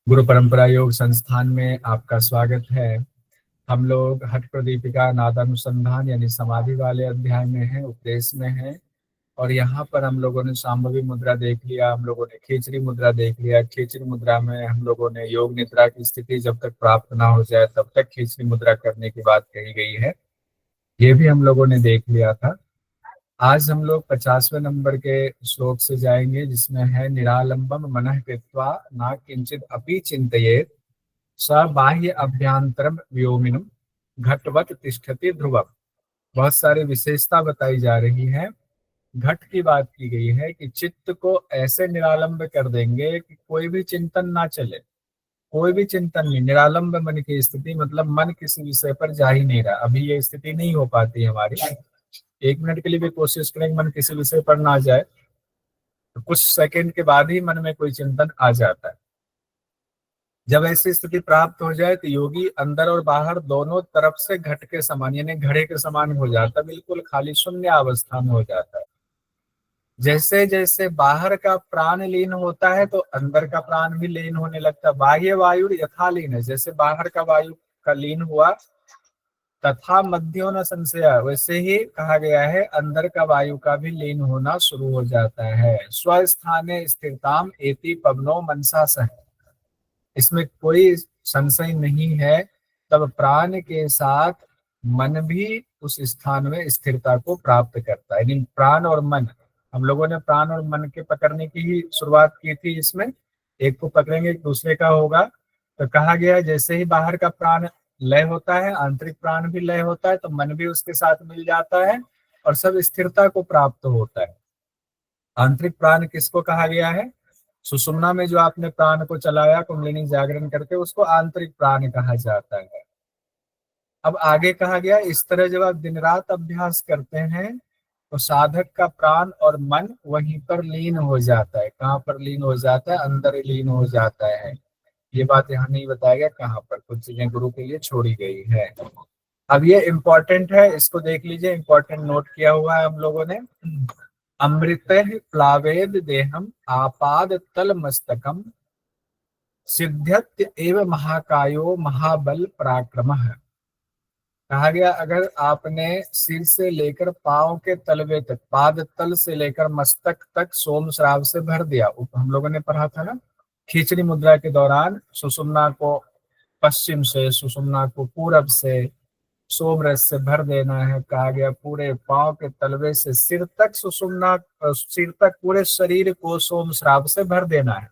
गुरु परंपरा योग संस्थान में आपका स्वागत है। हम लोग हठ प्रदीपिका नादानुसंधान यानी समाधि वाले अध्याय में हैं, उपदेश में हैं। और यहाँ पर हम लोगों ने शांभवी मुद्रा देख लिया, हम लोगों ने खींचरी मुद्रा देख लिया। खींचरी मुद्रा में हम लोगों ने योग निद्रा की स्थिति जब तक प्राप्त ना हो जाए तब तक खींचरी मुद्रा करने की बात कही गई है, ये भी हम लोगों ने देख लिया था। आज हम लोग 50वें नंबर के श्लोक से जाएंगे, जिसमें है निरालंबम मनः कृत्वा न किंचित अपि चिंतयेत् स बाह्य अभ्यांतरम व्योमिनम घटवत तिष्ठति ध्रुवम। बहुत सारी विशेषता बताई जा रही है। घट की बात की गई है कि चित्त को ऐसे निरालंब कर देंगे कि कोई भी चिंतन ना चले, कोई भी चिंतन नहीं। निरालंब मन की स्थिति मतलब मन किसी विषय पर जा ही नहीं रहा। अभी ये स्थिति नहीं हो पाती हमारी। एक मिनट के लिए भी कोशिश करें मन किसी विषय पर ना जाए तो कुछ सेकंड के बाद ही मन में कोई चिंतन आ जाता है। जब ऐसी स्थिति प्राप्त हो जाए तो योगी अंदर और बाहर दोनों तरफ से घट के समान यानी घड़े के समान हो जाता है, बिल्कुल खाली शून्य अवस्था में हो जाता है। जैसे जैसे बाहर का प्राण लीन होता है तो अंदर का प्राण भी लीन होने लगता है। बाह्य वायु यथा लीन है, जैसे बाहर का वायु का लीन हुआ तथा मध्यो न संशय, वैसे ही कहा गया है अंदर का वायु का भी लीन होना शुरू हो जाता है। स्वस्थाने स्थिरताम एति पवनो मनसा सह, इसमें कोई संशय नहीं है। तब प्राण के साथ मन भी उस स्थान में स्थिरता को प्राप्त करता है। यानी प्राण और मन, हम लोगों ने प्राण और मन के पकड़ने की ही शुरुआत की थी। इसमें एक को पकड़ेंगे एक दूसरे का होगा। तो कहा गया जैसे ही बाहर का प्राण लय होता है आंतरिक प्राण भी लय होता है, तो मन भी उसके साथ मिल जाता है और सब स्थिरता को प्राप्त होता है। आंतरिक प्राण किसको कहा गया है? सुषुम्ना में जो आपने प्राण को चलाया कुंडलिनी जागरण करके, उसको आंतरिक प्राण कहा जाता है। अब आगे कहा गया इस तरह जब आप दिन रात अभ्यास करते हैं तो साधक का प्राण और मन वहीं पर लीन हो जाता है। कहाँ पर लीन हो जाता है? अंदर लीन हो जाता है। ये बात यहाँ नहीं बताया गया कहाँ पर, कुछ चीजें गुरु के लिए छोड़ी गई है। अब ये इम्पोर्टेंट है, इसको देख लीजिए, इम्पोर्टेंट नोट किया हुआ है हम लोगों ने। अमृत प्लावेद देहम आपाद तल मस्तकम सिद्ध्यत एव महाकायो महाबल पराक्रमः। कहा गया अगर आपने सिर से लेकर पांव के तलवे तक, पाद तल से लेकर मस्तक तक सोम श्राव से भर दिया। हम लोगों ने पढ़ा था ना खींचड़ी मुद्रा के दौरान, सुषुम्ना को पश्चिम से, सुषुम्ना को पूरब से सोम रस से भर देना है। कहा गया पूरे पांव के तलवे से सिर तक सुषुम्ना, सिर तक पूरे शरीर को सोम श्राव से भर देना है।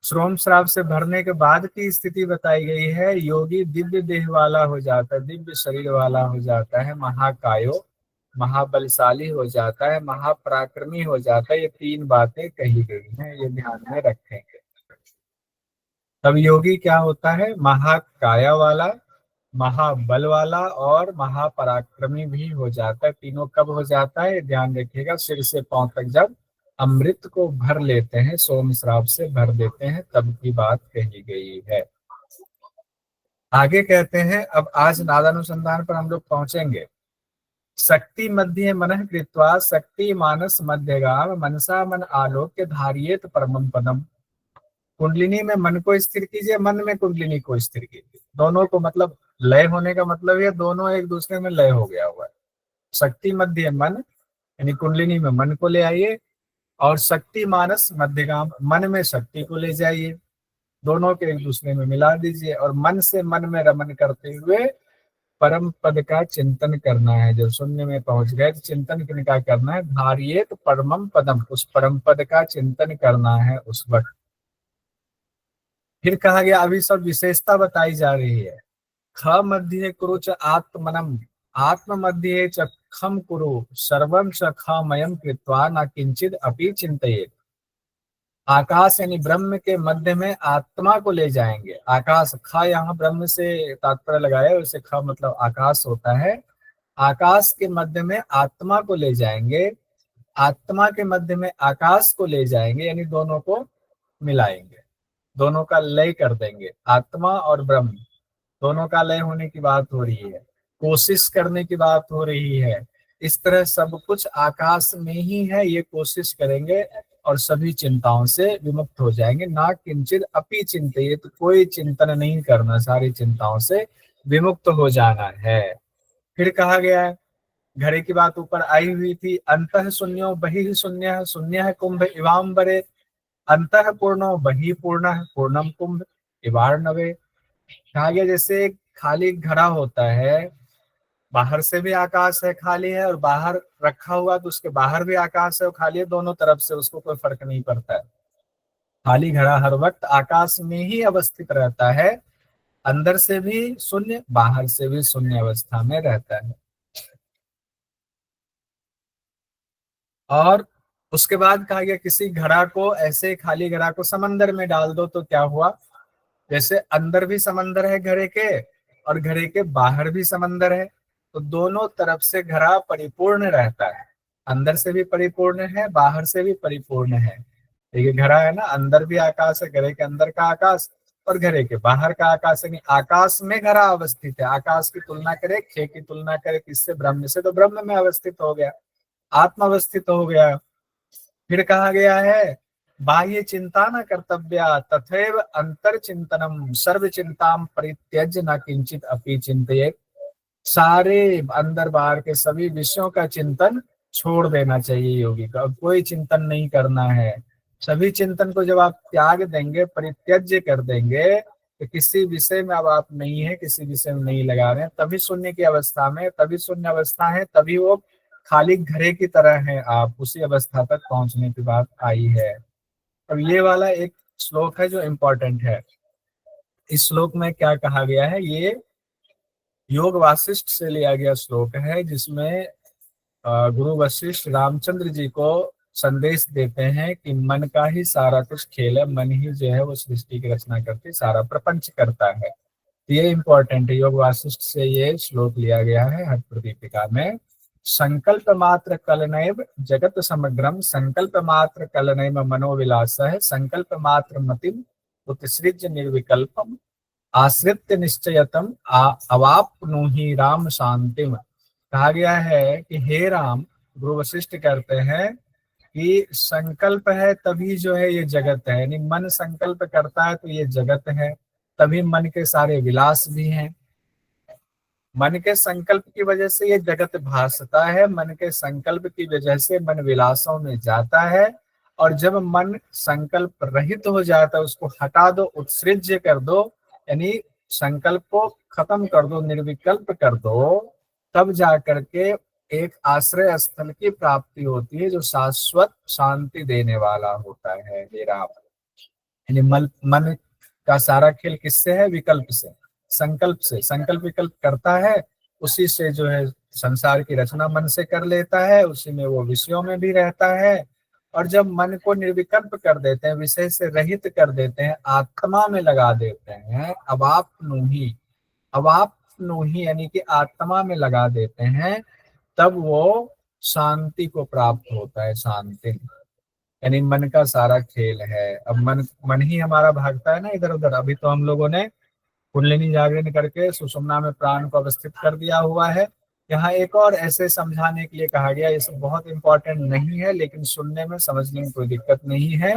सोम श्राव से भरने के बाद की स्थिति बताई गई है, योगी दिव्य देह वाला हो जाता है, दिव्य शरीर वाला हो जाता है, महाकायो महाबलशाली हो जाता है, महापराक्रमी हो जाता है। ये तीन बातें कही गई हैं, ये ध्यान में रखेंगे। तब योगी क्या होता है? महाकाया वाला, महाबल वाला और महापराक्रमी भी हो जाता है। तीनों कब हो जाता है ध्यान रखिएगा, सिर से पांव तक जब अमृत को भर लेते हैं, सोम श्राप से भर देते हैं, तब की बात कही गई है। आगे कहते हैं, अब आज नादानुसंधान पर हम लोग पहुंचेंगे। शक्ति मध्य मनः कृत्वा शक्ति मानस मध्यगाम मनसा मन आलोक्य धारियेत परमम पदम। कुंडलिनी में मन को स्थिर कीजिए, मन में कुंडलिनी को स्थिर कीजिए। दोनों को मतलब लय होने का मतलब ये दोनों एक दूसरे में लय हो गया हुआ है। शक्ति मध्य मन यानी कुंडलिनी में मन को ले आइए और शक्ति मानस मध्यगाम मन में शक्ति को ले जाइए, दोनों के एक दूसरे में मिला दीजिए और मन से मन में रमन करते हुए परम पद का चिंतन करना है। जब शून्य में पहुंच गए तो चिंतन किनका करना है? धारियेत परमम पदम, उस परम पद का चिंतन करना है उस वक्त। फिर कहा गया अभी सब विशेषता बताई जा रही है। ख मध्य कुरु च आत्मनम आत्म मध्य च खम कुरु सर्वम च खमयम कृत्वा न किंचित अपि चिंतयेत्। आकाश यानी ब्रह्म के मध्य में आत्मा को ले जाएंगे। आकाश, ख यहाँ ब्रह्म से तात्पर्य लगाया, वैसे ख मतलब आकाश होता है। आकाश के मध्य में आत्मा को ले जाएंगे, आत्मा के मध्य में आकाश को ले जाएंगे, यानी दोनों को मिलाएंगे, दोनों का लय कर देंगे। आत्मा और ब्रह्म दोनों का लय होने की बात हो रही है, कोशिश करने की बात हो रही है। इस तरह सब कुछ आकाश में ही है, ये कोशिश करेंगे और सभी चिंताओं से विमुक्त हो जाएंगे। ना किंचित अपि चिंतित, तो कोई चिंतन नहीं करना, सारी चिंताओं से विमुक्त हो जाना है। फिर कहा गया है, घड़े की बात ऊपर आई हुई थी, अंतः शून्यो बहिः शून्यः शून्यः कुंभ इवाम्बरे, अंतः पूर्णो बहिः पूर्णः पूर्णम कुंभ इवार्णवे। कहा गया जैसे खाली घड़ा होता है, बाहर से भी आकाश है खाली है, और बाहर रखा हुआ तो उसके बाहर भी आकाश है और खाली है, दोनों तरफ से उसको कोई फर्क नहीं पड़ता है। खाली घड़ा हर वक्त आकाश में ही अवस्थित रहता है, अंदर से भी शून्य बाहर से भी शून्य अवस्था में रहता है। और उसके बाद कहा गया किसी घड़ा को, ऐसे खाली घड़ा को समंदर में डाल दो तो क्या हुआ, जैसे अंदर भी समंदर है घड़े के और घड़े के बाहर भी समंदर है, तो दोनों तरफ से घड़ा परिपूर्ण रहता है, अंदर से भी परिपूर्ण है बाहर से भी परिपूर्ण है। देखिए घड़ा है ना, अंदर भी आकाश है, घड़े के अंदर का आकाश और घड़े के बाहर का आकाश है। आकाश में घड़ा अवस्थित है, आकाश की तुलना करे, खे की तुलना करे किससे, ब्रह्म से, तो ब्रह्म में अवस्थित हो गया, आत्मा अवस्थित हो गया। फिर कहा गया है बाह्य चिंता न कर्तव्या तथैव अंतर चिंतनम सर्व चिंताम परित्यज्य न किंचित अपि चिंतयेत्। सारे अंदर बाहर के सभी विषयों का चिंतन छोड़ देना चाहिए योगी का, अब कोई चिंतन नहीं करना है। सभी चिंतन को जब आप त्याग देंगे, परित्यज्य कर देंगे, तो किसी विषय में अब आप नहीं है, किसी विषय में नहीं लगा रहे हैं, तभी शून्य की अवस्था में, तभी शून्य अवस्था है, तभी वो खाली घड़े की तरह है, आप उसी अवस्था तक पहुंचने की बात आई है। अब ये वाला एक श्लोक है जो इम्पोर्टेंट है। इस श्लोक में क्या कहा गया है, ये योग वासिष्ठ से लिया गया श्लोक है, जिसमें गुरु वशिष्ठ रामचंद्र जी को संदेश देते हैं कि मन का ही सारा कुछ खेल है, मन ही जो है वो सृष्टि की रचना करके सारा प्रपंच करता है। ये इंपॉर्टेंट है, योग वासिष्ठ से ये श्लोक लिया गया है हठ प्रदीपिका में। संकल्प मात्र कलनैव जगत समग्रम, संकल्प मात्र कलनैव मनोविलास है, संकल्प मात्र मतिम उत्सृज्य निर्विकल्पम, आश्रित्य निश्चयतम अवाप्नुहि राम शांतिम। कहा गया है कि हे राम, गुरु वशिष्ठ कहते हैं कि संकल्प है तभी जो है ये जगत है, यानी मन संकल्प करता है तो ये जगत है, तभी मन के सारे विलास भी हैं। मन के संकल्प की वजह से ये जगत भासता है, मन के संकल्प की वजह से मन विलासों में जाता है, और जब मन संकल्प रहित हो जाता है उसको हटा दो, उत्सृज्य कर दो, यानी संकल्प को खत्म कर दो, निर्विकल्प कर दो, तब जा करके एक आश्रय स्थल की प्राप्ति होती है जो शाश्वत शांति देने वाला होता है। मेरा यानी मन का सारा खेल किससे है, विकल्प से, संकल्प से, संकल्प विकल्प करता है, उसी से जो है संसार की रचना मन से कर लेता है, उसी में वो विषयों में भी रहता है। और जब मन को निर्विकल्प कर देते हैं, विषय से रहित कर देते हैं, आत्मा में लगा देते हैं, अब आप नूही यानी कि आत्मा में लगा देते हैं, तब वो शांति को प्राप्त होता है। शांति यानी मन का सारा खेल है। अब मन मन ही हमारा भागता है ना इधर उधर। अभी तो हम लोगों ने कुंडलिनी जागरण करके सुषुम्ना में प्राण को अवस्थित कर दिया हुआ है। यहाँ एक और ऐसे समझाने के लिए कहा गया, ये सब बहुत इंपॉर्टेंट नहीं है लेकिन सुनने में समझने में कोई दिक्कत नहीं है।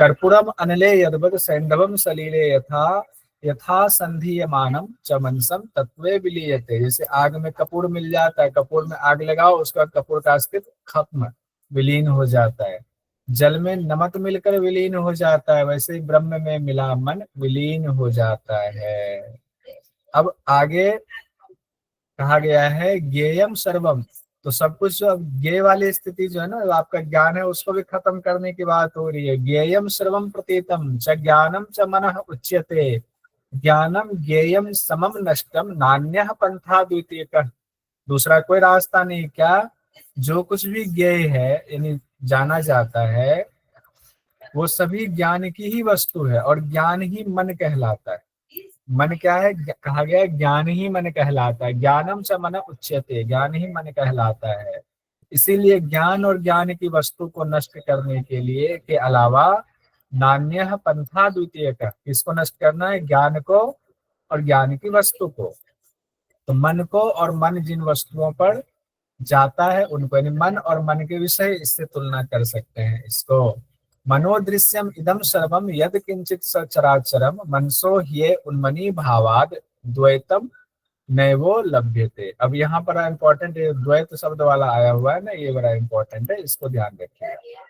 कर्पूरम अनले यदवद सैंधवम सलीले यथा यथा संधीयमानम च मनसम तत्वे विलीयते। जैसे आग में कपूर मिल जाता है, कपूर में आग लगाओ, उसका कपूर का अस्तित्व खत्म, विलीन हो जाता है। जल में नमक मिलकर विलीन हो जाता है, वैसे ही ब्रह्म में मिला मन विलीन हो जाता है। अब आगे कहा गया है ज्ञेयम सर्वम, तो सब कुछ जो अब ज्ञेय वाली स्थिति जो है ना, जो आपका ज्ञान है उसको भी खत्म करने की बात हो रही है। ज्ञेयम सर्वम प्रतीतम च ज्ञानम च मनः उच्यते, ज्ञानम ज्ञेयम समम नष्टम नान्यः पंथा द्वितीयकः। दूसरा कोई रास्ता नहीं क्या, जो कुछ भी ज्ञेय है यानी जाना जाता है, वो सभी ज्ञान की ही वस्तु है, और ज्ञान ही मन कहलाता है। मन क्या है, कहा गया है ज्ञान ही मन कहलाता है। ज्ञानम च मन उच्यते, ज्ञान ही मन कहलाता है। इसीलिए ज्ञान और ज्ञान की वस्तु को नष्ट करने के लिए के अलावा नान्यः पंथा द्वितीय का, किसको नष्ट करना है, ज्ञान को और ज्ञान की वस्तु को। तो मन को और मन जिन वस्तुओं पर जाता है उनको, यानी मन और मन के विषय, इससे तुलना कर सकते हैं इसको। मनोदृश्यम इदम सर्वम यद किंचित सचराचरम मनसो ह्ये उन्मनी भावाद द्वैतम नैवो लभ्यते। अब यहाँ पर इंपॉर्टेंट द्वैत शब्द वाला आया हुआ है ना, ये बड़ा इंपॉर्टेंट है, इसको ध्यान रखिएगा।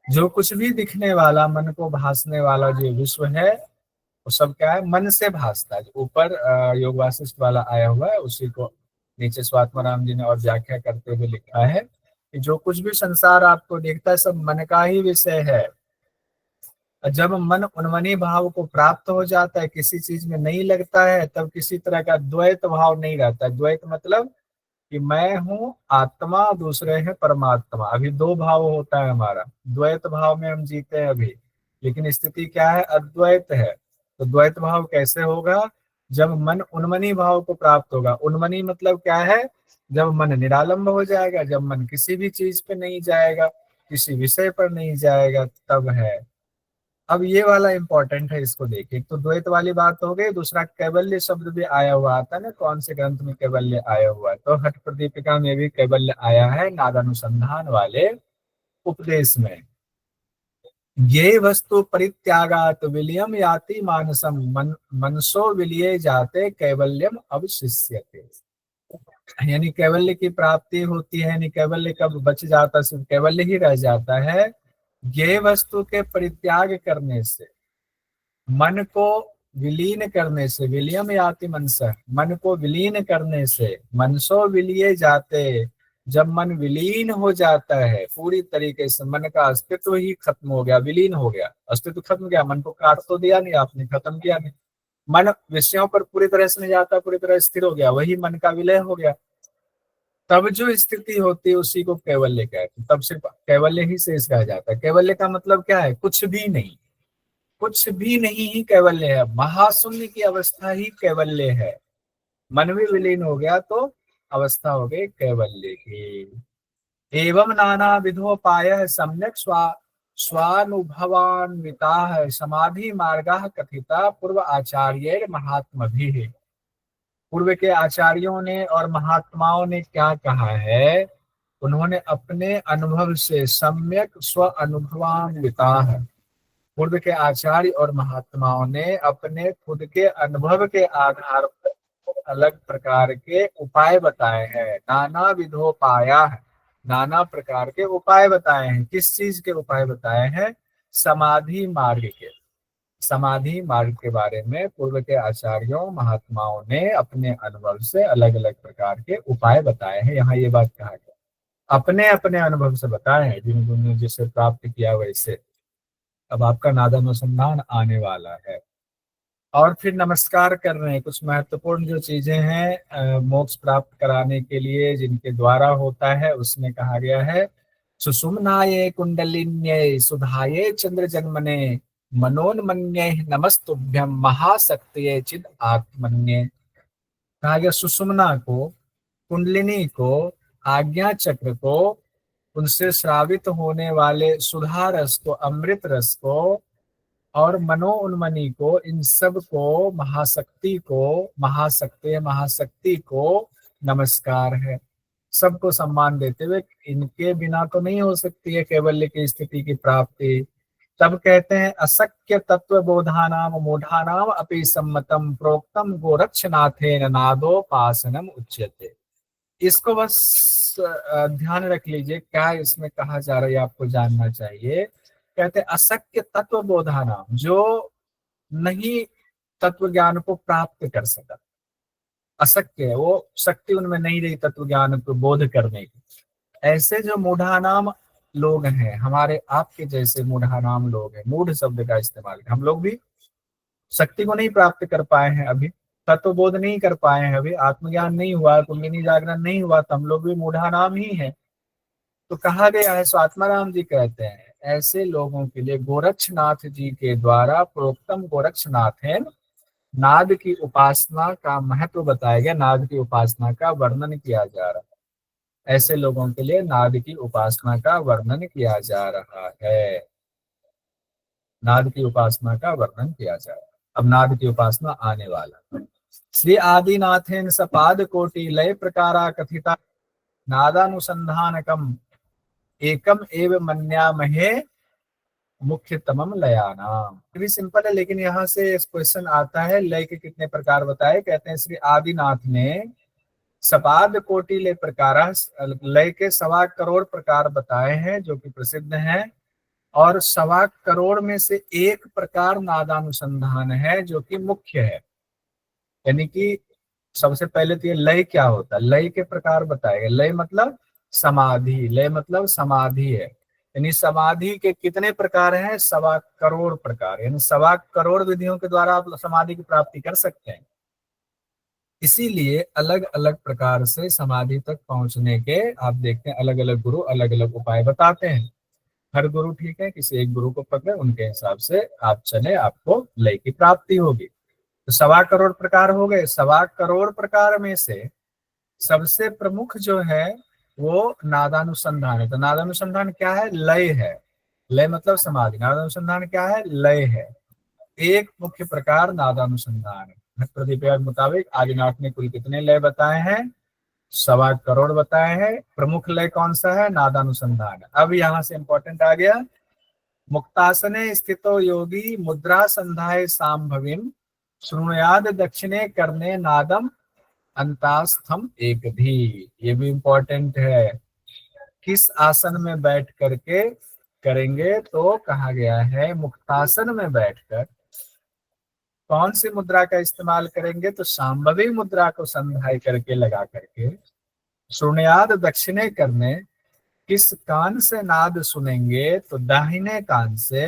जो कुछ भी दिखने वाला, मन को भासने वाला जो विश्व है, वो सब क्या है, मन से भासता है। ऊपर योग वासिष्ठ वाला आया हुआ है, उसी को नीचे स्वात्माराम जी ने और व्याख्या करते हुए लिखा है कि जो कुछ भी संसार आपको दिखता है सब मन का ही विषय है। जब मन उन्मनी भाव को प्राप्त हो जाता है, किसी चीज में नहीं लगता है, तब किसी तरह का द्वैत भाव नहीं रहता। द्वैत मतलब कि मैं हूँ आत्मा, दूसरे है परमात्मा। अभी दो भाव होता है हमारा, द्वैत भाव में हम जीते हैं अभी, लेकिन स्थिति क्या है, अद्वैत है। तो द्वैत भाव कैसे होगा, जब मन उन्मनी भाव को प्राप्त होगा। उन्मनी मतलब क्या है, जब मन निरालंब हो जाएगा, जब मन किसी भी चीज पे नहीं जाएगा, किसी विषय पर नहीं जाएगा, तब है। अब ये वाला इंपॉर्टेंट है, इसको देखिए। तो द्वैत वाली बात हो गई। दूसरा कैवल्य शब्द भी आया हुआ आता है ना, कौन से ग्रंथ में कैवल्य आया हुआ है, तो हठ प्रदीपिका में भी कैवल्य आया है, नादानुसंधान वाले उपदेश में। ये वस्तु परित्यागात विलियम याति मानसम मनसो विलिये जाते कैवल्यम अवशिष्यते। यानी कैवल्य की प्राप्ति होती है, यानी कैवल्य कब बच जाता, सिर्फ कैवल्य ही रह जाता है ये वस्तु के परित्याग करने से, मन को विलीन करने से। विलियम याति मनस, मन को विलीन करने से। मनसो विलिये जाते, जब मन विलीन हो जाता है पूरी तरीके से, मन का अस्तित्व ही खत्म हो गया, विलीन हो गया, अस्तित्व खत्म गया। मन को काट तो दिया नहीं आपने, खत्म किया नहीं। मन विषयों पर पूरी तरह से नहीं जाता, पूरी तरह स्थिर हो गया, वही मन का विलय हो गया। तब जो स्थिति होती है उसी को कैवल्य कहते हैं। तब सिर्फ कैवल्य ही शेष रह जाता है। कैवल्य का मतलब क्या है, कुछ भी नहीं, कुछ भी नहीं ही कैवल्य है। महाशून्य की अवस्था ही कैवल्य है। मन भी विलीन हो गया तो अवस्था हो गई कैवल्य की। एवं नाना विधोपाय सम्यक स्वानुभवान्विता समाधि मार्गा कथिता पूर्व आचार्य महात्मा भी। पूर्व के आचार्यों ने और महात्माओं ने क्या कहा है, उन्होंने अपने अनुभव से सम्यक स्व अनुभवान्विता है। पूर्व के आचार्य और महात्माओं ने अपने खुद के अनुभव के आधार पर अलग प्रकार के उपाय बताए हैं। नाना विधोपाया है, नाना प्रकार के उपाय बताए हैं। किस चीज के उपाय बताए हैं, समाधि मार्ग के। समाधि मार्ग के बारे में पूर्व के आचार्यों महात्माओं ने अपने अनुभव से अलग अलग प्रकार के उपाय बताए हैं। यहाँ ये बात कहा गया, अपने अपने अनुभव से बताए हैं, जिन्होंने जिसे प्राप्त किया वैसे। अब आपका नादानुसंधान आने वाला है। और फिर नमस्कार कर रहे हैं। कुछ महत्वपूर्ण जो चीजें हैं मोक्ष प्राप्त कराने के लिए जिनके द्वारा होता है, उसमें कहा गया है सुषुम्नाये कुंडलिन्ये सुधाये चंद्र जन्मने मनोन्मन्ये नमस्तुभ्यम महाशक्तिये चिद आत्मन्ये। कहा गया सुषुम्ना को, कुंडलिनी को, आज्ञा चक्र को, उनसे श्रावित होने वाले सुधा रस को, अमृत रस को, और मनोन्मनी को, इन सब को, महाशक्ति को, महाशक्ति को नमस्कार है। सबको सम्मान देते हुए, इनके बिना तो नहीं हो सकती है कैवल्य की स्थिति की प्राप्ति। तब कहते हैं अशक्य तत्व बोधानाम मूढ़ानाम अपि सम्मतम प्रोक्तम गोरक्षनाथेन नादोपासनम उच्यते। इसको बस ध्यान रख लीजिए, क्या इसमें कहा जा रहा है आपको जानना चाहिए। कहते हैं अशक्य तत्व बोधानाम, जो नहीं तत्व ज्ञान को प्राप्त कर सका, अशक्य है, वो शक्ति उनमें नहीं रही तत्व ज्ञान को बोध करने की। ऐसे जो मूढ़ानाम लोग हैं, हमारे आपके जैसे मूढ़ानाम लोग हैं, मूढ़ शब्द का इस्तेमाल, हम लोग भी शक्ति को नहीं प्राप्त कर पाए हैं, अभी तत्व बोध नहीं कर पाए हैं, अभी आत्मज्ञान नहीं हुआ, कुंडलिनी जागरण नहीं हुआ, तो हम लोग भी मूढ़ानाम ही हैं। तो कहा गया है, स्वात्माराम जी कहते हैं ऐसे लोगों के लिए गोरक्षनाथ जी के द्वारा प्रोक्तम गोरक्षनाथ है, नाद की उपासना का महत्व बताया गया, नाद की उपासना का वर्णन किया जा रहा है। ऐसे लोगों के लिए नाद की उपासना का वर्णन किया जा रहा है। नाद की उपासना का वर्णन किया जा रहा है। अब नाद की उपासना आने वाला। श्री आदिनाथेन सपाद कोटि लय प्रकारा कथिता नादानुसंधानकम एकम एव मन्यामहे मुख्यतमम लयानाम। ये भी सिंपल है, लेकिन यहाँ से क्वेश्चन आता है लय के कितने प्रकार बताए। कहते हैं श्री आदिनाथ ने सपाद कोटि लय प्रकार, लय के 1.25 करोड़ प्रकार बताए हैं जो कि प्रसिद्ध हैं, और 1.25 करोड़ में से एक प्रकार नादानुसंधान है जो कि मुख्य है। यानी कि सबसे पहले तो ये लय क्या होता है, लय के प्रकार बताए गए। लय मतलब समाधि, लय मतलब समाधि है। यानी समाधि के कितने प्रकार हैं, 1.25 करोड़ प्रकार, यानी 1.25 करोड़ विधियों के द्वारा आप समाधि की प्राप्ति कर सकते हैं। इसीलिए अलग अलग प्रकार से समाधि तक पहुंचने के आप देखते हैं अलग अलग गुरु अलग अलग उपाय बताते हैं। हर गुरु ठीक है, किसी एक गुरु को पकड़े, उनके हिसाब से आप चले, आपको लय की प्राप्ति होगी। तो 1.25 करोड़ प्रकार हो गए। 1.25 करोड़ प्रकार में से सबसे प्रमुख जो है वो नादानुसंधान है। तो नादानुसंधान क्या है, लय है। लय मतलब समाधि, नादानुसंधान क्या है, लय है। एक मुख्य प्रकार नादानुसंधान है। भट्ट प्रदीप के मुताबिक आदिनाथ ने कुल कितने लय बताए हैं, 1.25 करोड़ बताए हैं। प्रमुख लय कौन सा है, नादानुसंधान। अब यहाँ से इंपॉर्टेंट आ गया, मुक्तासने स्थितो योगी मुद्रा संधाय सांभवीम शृणुयाद दक्षिणे करने नादम अंतास्थम एक भी। ये भी इंपॉर्टेंट है, किस आसन में बैठ करके करेंगे। तो कहा गया है मुक्तासन में बैठकर कौन सी मुद्रा का इस्तेमाल करेंगे, तो सांभवी मुद्रा को संधाई करके लगा करके शृणुयाद दक्षिणे करने, किस कान से नाद सुनेंगे, तो दाहिने कान से।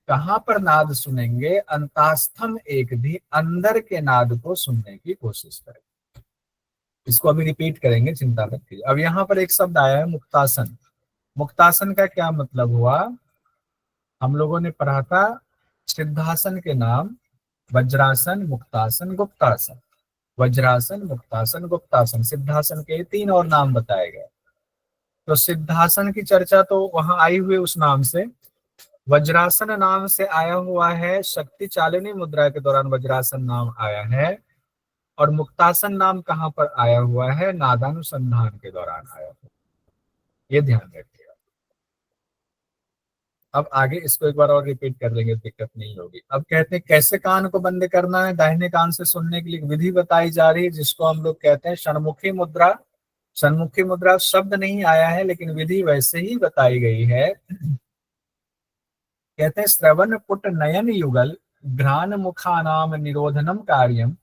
कहां पर नाद सुनेंगे, अंतास्थम एक भी, अंदर के नाद को सुनने की कोशिश करें। इसको अभी रिपीट करेंगे, चिंता मत कीजिए। अब यहाँ पर एक शब्द आया है मुक्तासन। मुक्तासन का क्या मतलब हुआ, हम लोगों ने पढ़ा था सिद्धासन के नाम, वज्रासन, मुक्तासन, गुप्तासन। वज्रासन, मुक्तासन, गुप्तासन, सिद्धासन के 3 और नाम बताए गए। तो सिद्धासन की चर्चा तो वहां आई हुई उस नाम से। वज्रासन नाम से आया हुआ है शक्ति चालिनी मुद्रा के दौरान वज्रासन नाम आया है। और मुक्तासन नाम कहाँ पर आया हुआ है, नादानुसंधान के दौरान आया हुआ। ये ध्यान रखिएगा। अब आगे इसको एक बार और रिपीट कर लेंगे, दिक्कत नहीं होगी। अब कहते हैं कैसे कान को बंद करना है, दाहिने कान से सुनने के लिए विधि बताई जा रही है, जिसको हम लोग कहते हैं षण्मुखी मुद्रा। षण्मुखी मुद्रा शब्द नहीं आया है, लेकिन विधि वैसे ही बताई गई है। कहते हैं श्रवण पुट नयन युगल घ्राण मुखा नाम निरोधनम कार्यम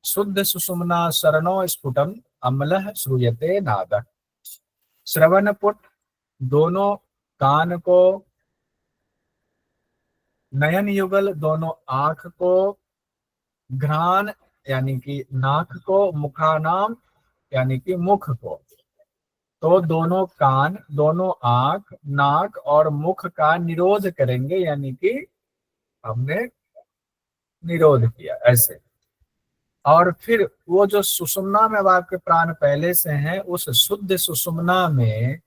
शुद्ध सुषुम्ना शरणो स्फुटम अम्लः श्रूयते नाद। श्रवण पुट दोनों कान को, नयन युगल दोनों आंख को, घ्राण यानी कि नाक को, मुखानाम यानी कि मुख को। तो दोनों कान, दोनों आंख, नाक और मुख का निरोध करेंगे, यानी कि हमने निरोध किया ऐसे। और फिर वो जो सुषुम्ना में अब आपके प्राण पहले से हैं, उस शुद्ध सुषुम्ना में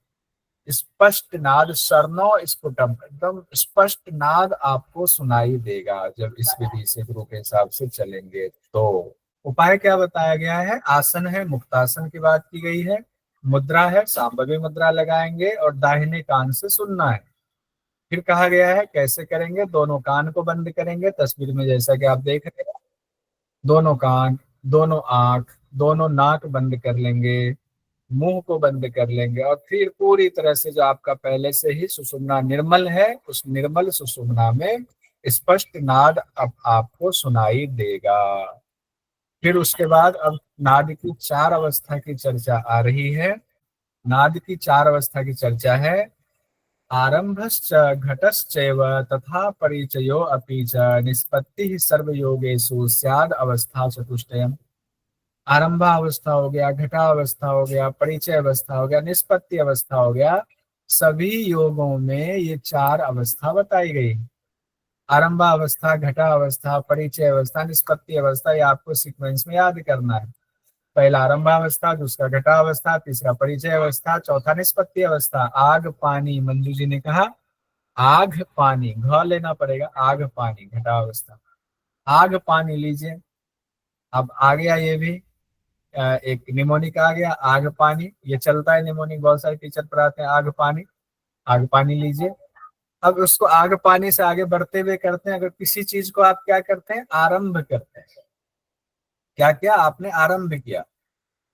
स्पष्ट नाद, शरणो स्फुटम, एकदम स्पष्ट नाद आपको सुनाई देगा जब इस विधि से गुरु के हिसाब से चलेंगे। तो उपाय क्या बताया गया है, आसन है, मुक्तासन की बात की गई है, मुद्रा है, सांभवी मुद्रा लगाएंगे और दाहिने कान से सुनना है। फिर कहा गया है कैसे करेंगे, दोनों कान को बंद करेंगे, तस्वीर में जैसा कि आप देख रहे हैं। दोनों कान, दोनों आंख, दोनों नाक बंद कर लेंगे, मुंह को बंद कर लेंगे, और फिर पूरी तरह से जो आपका पहले से ही सुषुम्ना निर्मल है, उस निर्मल सुषुम्ना में स्पष्ट नाद अब आपको सुनाई देगा। फिर उसके बाद अब नाद की 4 अवस्था की चर्चा आ रही है। नाद की 4 अवस्था की चर्चा है। आरंभश्च घटश्चैव तथा परिचयो अपि च निष्पत्ति सर्वयोगेषु स्याद् अवस्था चतुष्टयम्। आरंभा अवस्था हो गया, घटा अवस्था हो गया, परिचय अवस्था हो गया, निष्पत्ति अवस्था हो गया। सभी योगों में ये 4 अवस्था बताई गई। आरंभा अवस्था, घटा अवस्था, परिचय अवस्था, निष्पत्ति अवस्था, ये आपको सीक्वेंस में याद करना है। पहला आरंभा अवस्था, दूसरा घटा अवस्था, तीसरा परिचय अवस्था, चौथा निष्पत्ति अवस्था। आग पानी, मंजू जी ने कहा आग पानी, घ लेना पड़ेगा, आग पानी घटा अवस्था। आग पानी लीजिए। अब आ गया ये भी एक निमोनिक आ गया, आग पानी, ये चलता है निमोनिक, बहुत सारे टीचर पढ़ाते हैं आग पानी। आग पानी लीजिए। अब उसको आग पानी से आगे बढ़ते हुए करते हैं। अगर किसी चीज को आप क्या करते हैं, आरंभ करते हैं, क्या क्या आपने आरंभ किया,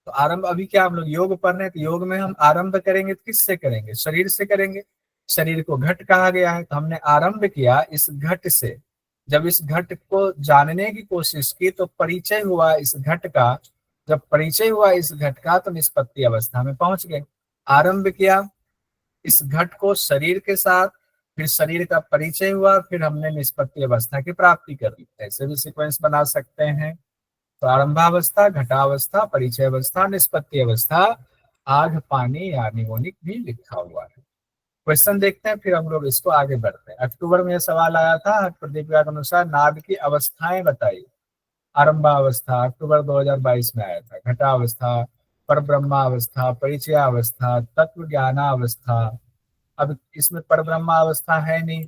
तो आरंभ अभी क्या हम लोग योग पढ़ रहे हैं, तो योग में हम आरंभ करेंगे तो किससे करेंगे, शरीर से करेंगे। शरीर को घट कहा गया है, तो हमने आरंभ किया इस घट से। जब इस घट को जानने की कोशिश की तो परिचय हुआ इस घट का। जब परिचय हुआ इस घट का तो निष्पत्ति अवस्था में पहुंच गए। आरंभ किया इस घट को शरीर के साथ, फिर शरीर का परिचय हुआ, फिर हमने निष्पत्ति अवस्था की प्राप्ति कर ली। ऐसे भी सीक्वेंस बना सकते हैं। तो आरंभावस्था, घटावस्था, परिचय अवस्था, निष्पत्ति अवस्था, आग पानी या निमोनिक भी लिखा हुआ है। क्वेश्चन देखते हैं, फिर हम लोग इसको आगे बढ़ते हैं। अक्टूबर में यह सवाल आया था, प्रदीपिका के अनुसार नाद की अवस्थाएं बताइए। आरंभावस्था अक्टूबर 2022 में आया था, घटावस्था, पर ब्रह्मावस्था, परिचयावस्था, तत्व ज्ञानावस्था। अब इसमें पर ब्रह्मावस्था है नहीं,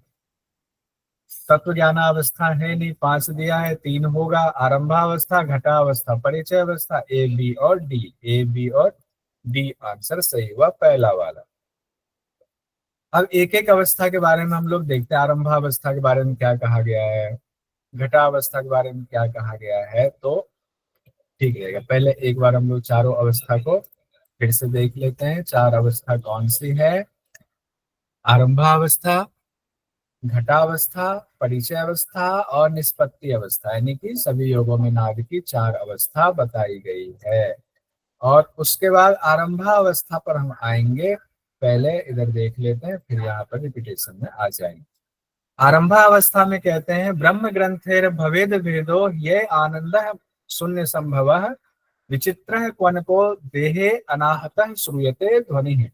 तत्व ज्ञानावस्था है नहीं, 5 दिया है, 3 होगा। आरंभावस्था, घटावस्था, परिचय अवस्था, ए बी और डी, ए बी और डी आंसर सही हुआ पहला वाला। अब एक एक अवस्था के बारे में हम लोग देखते हैं। आरंभावस्था के बारे में क्या कहा गया है, घटावस्था के बारे में क्या कहा गया है, तो ठीक रहेगा। पहले एक बार हम लोग चारों अवस्था को फिर से देख लेते हैं। 4 अवस्था कौन सी है, आरंभावस्था, घटावस्था, परिचय अवस्था और निष्पत्ति अवस्था, यानी कि सभी योगों में नाद की 4 अवस्था बताई गई है। और उसके बाद आरंभावस्था पर हम आएंगे, पहले इधर देख लेते हैं फिर यहाँ पर रिपीटेशन में आ जाएंगे। आरंभावस्था में कहते हैं ब्रह्म ग्रंथेर भवेद भेदो ये आनंद शून्य संभव विचित्र क्वनको देहे अनाहत श्रूयते ध्वनि।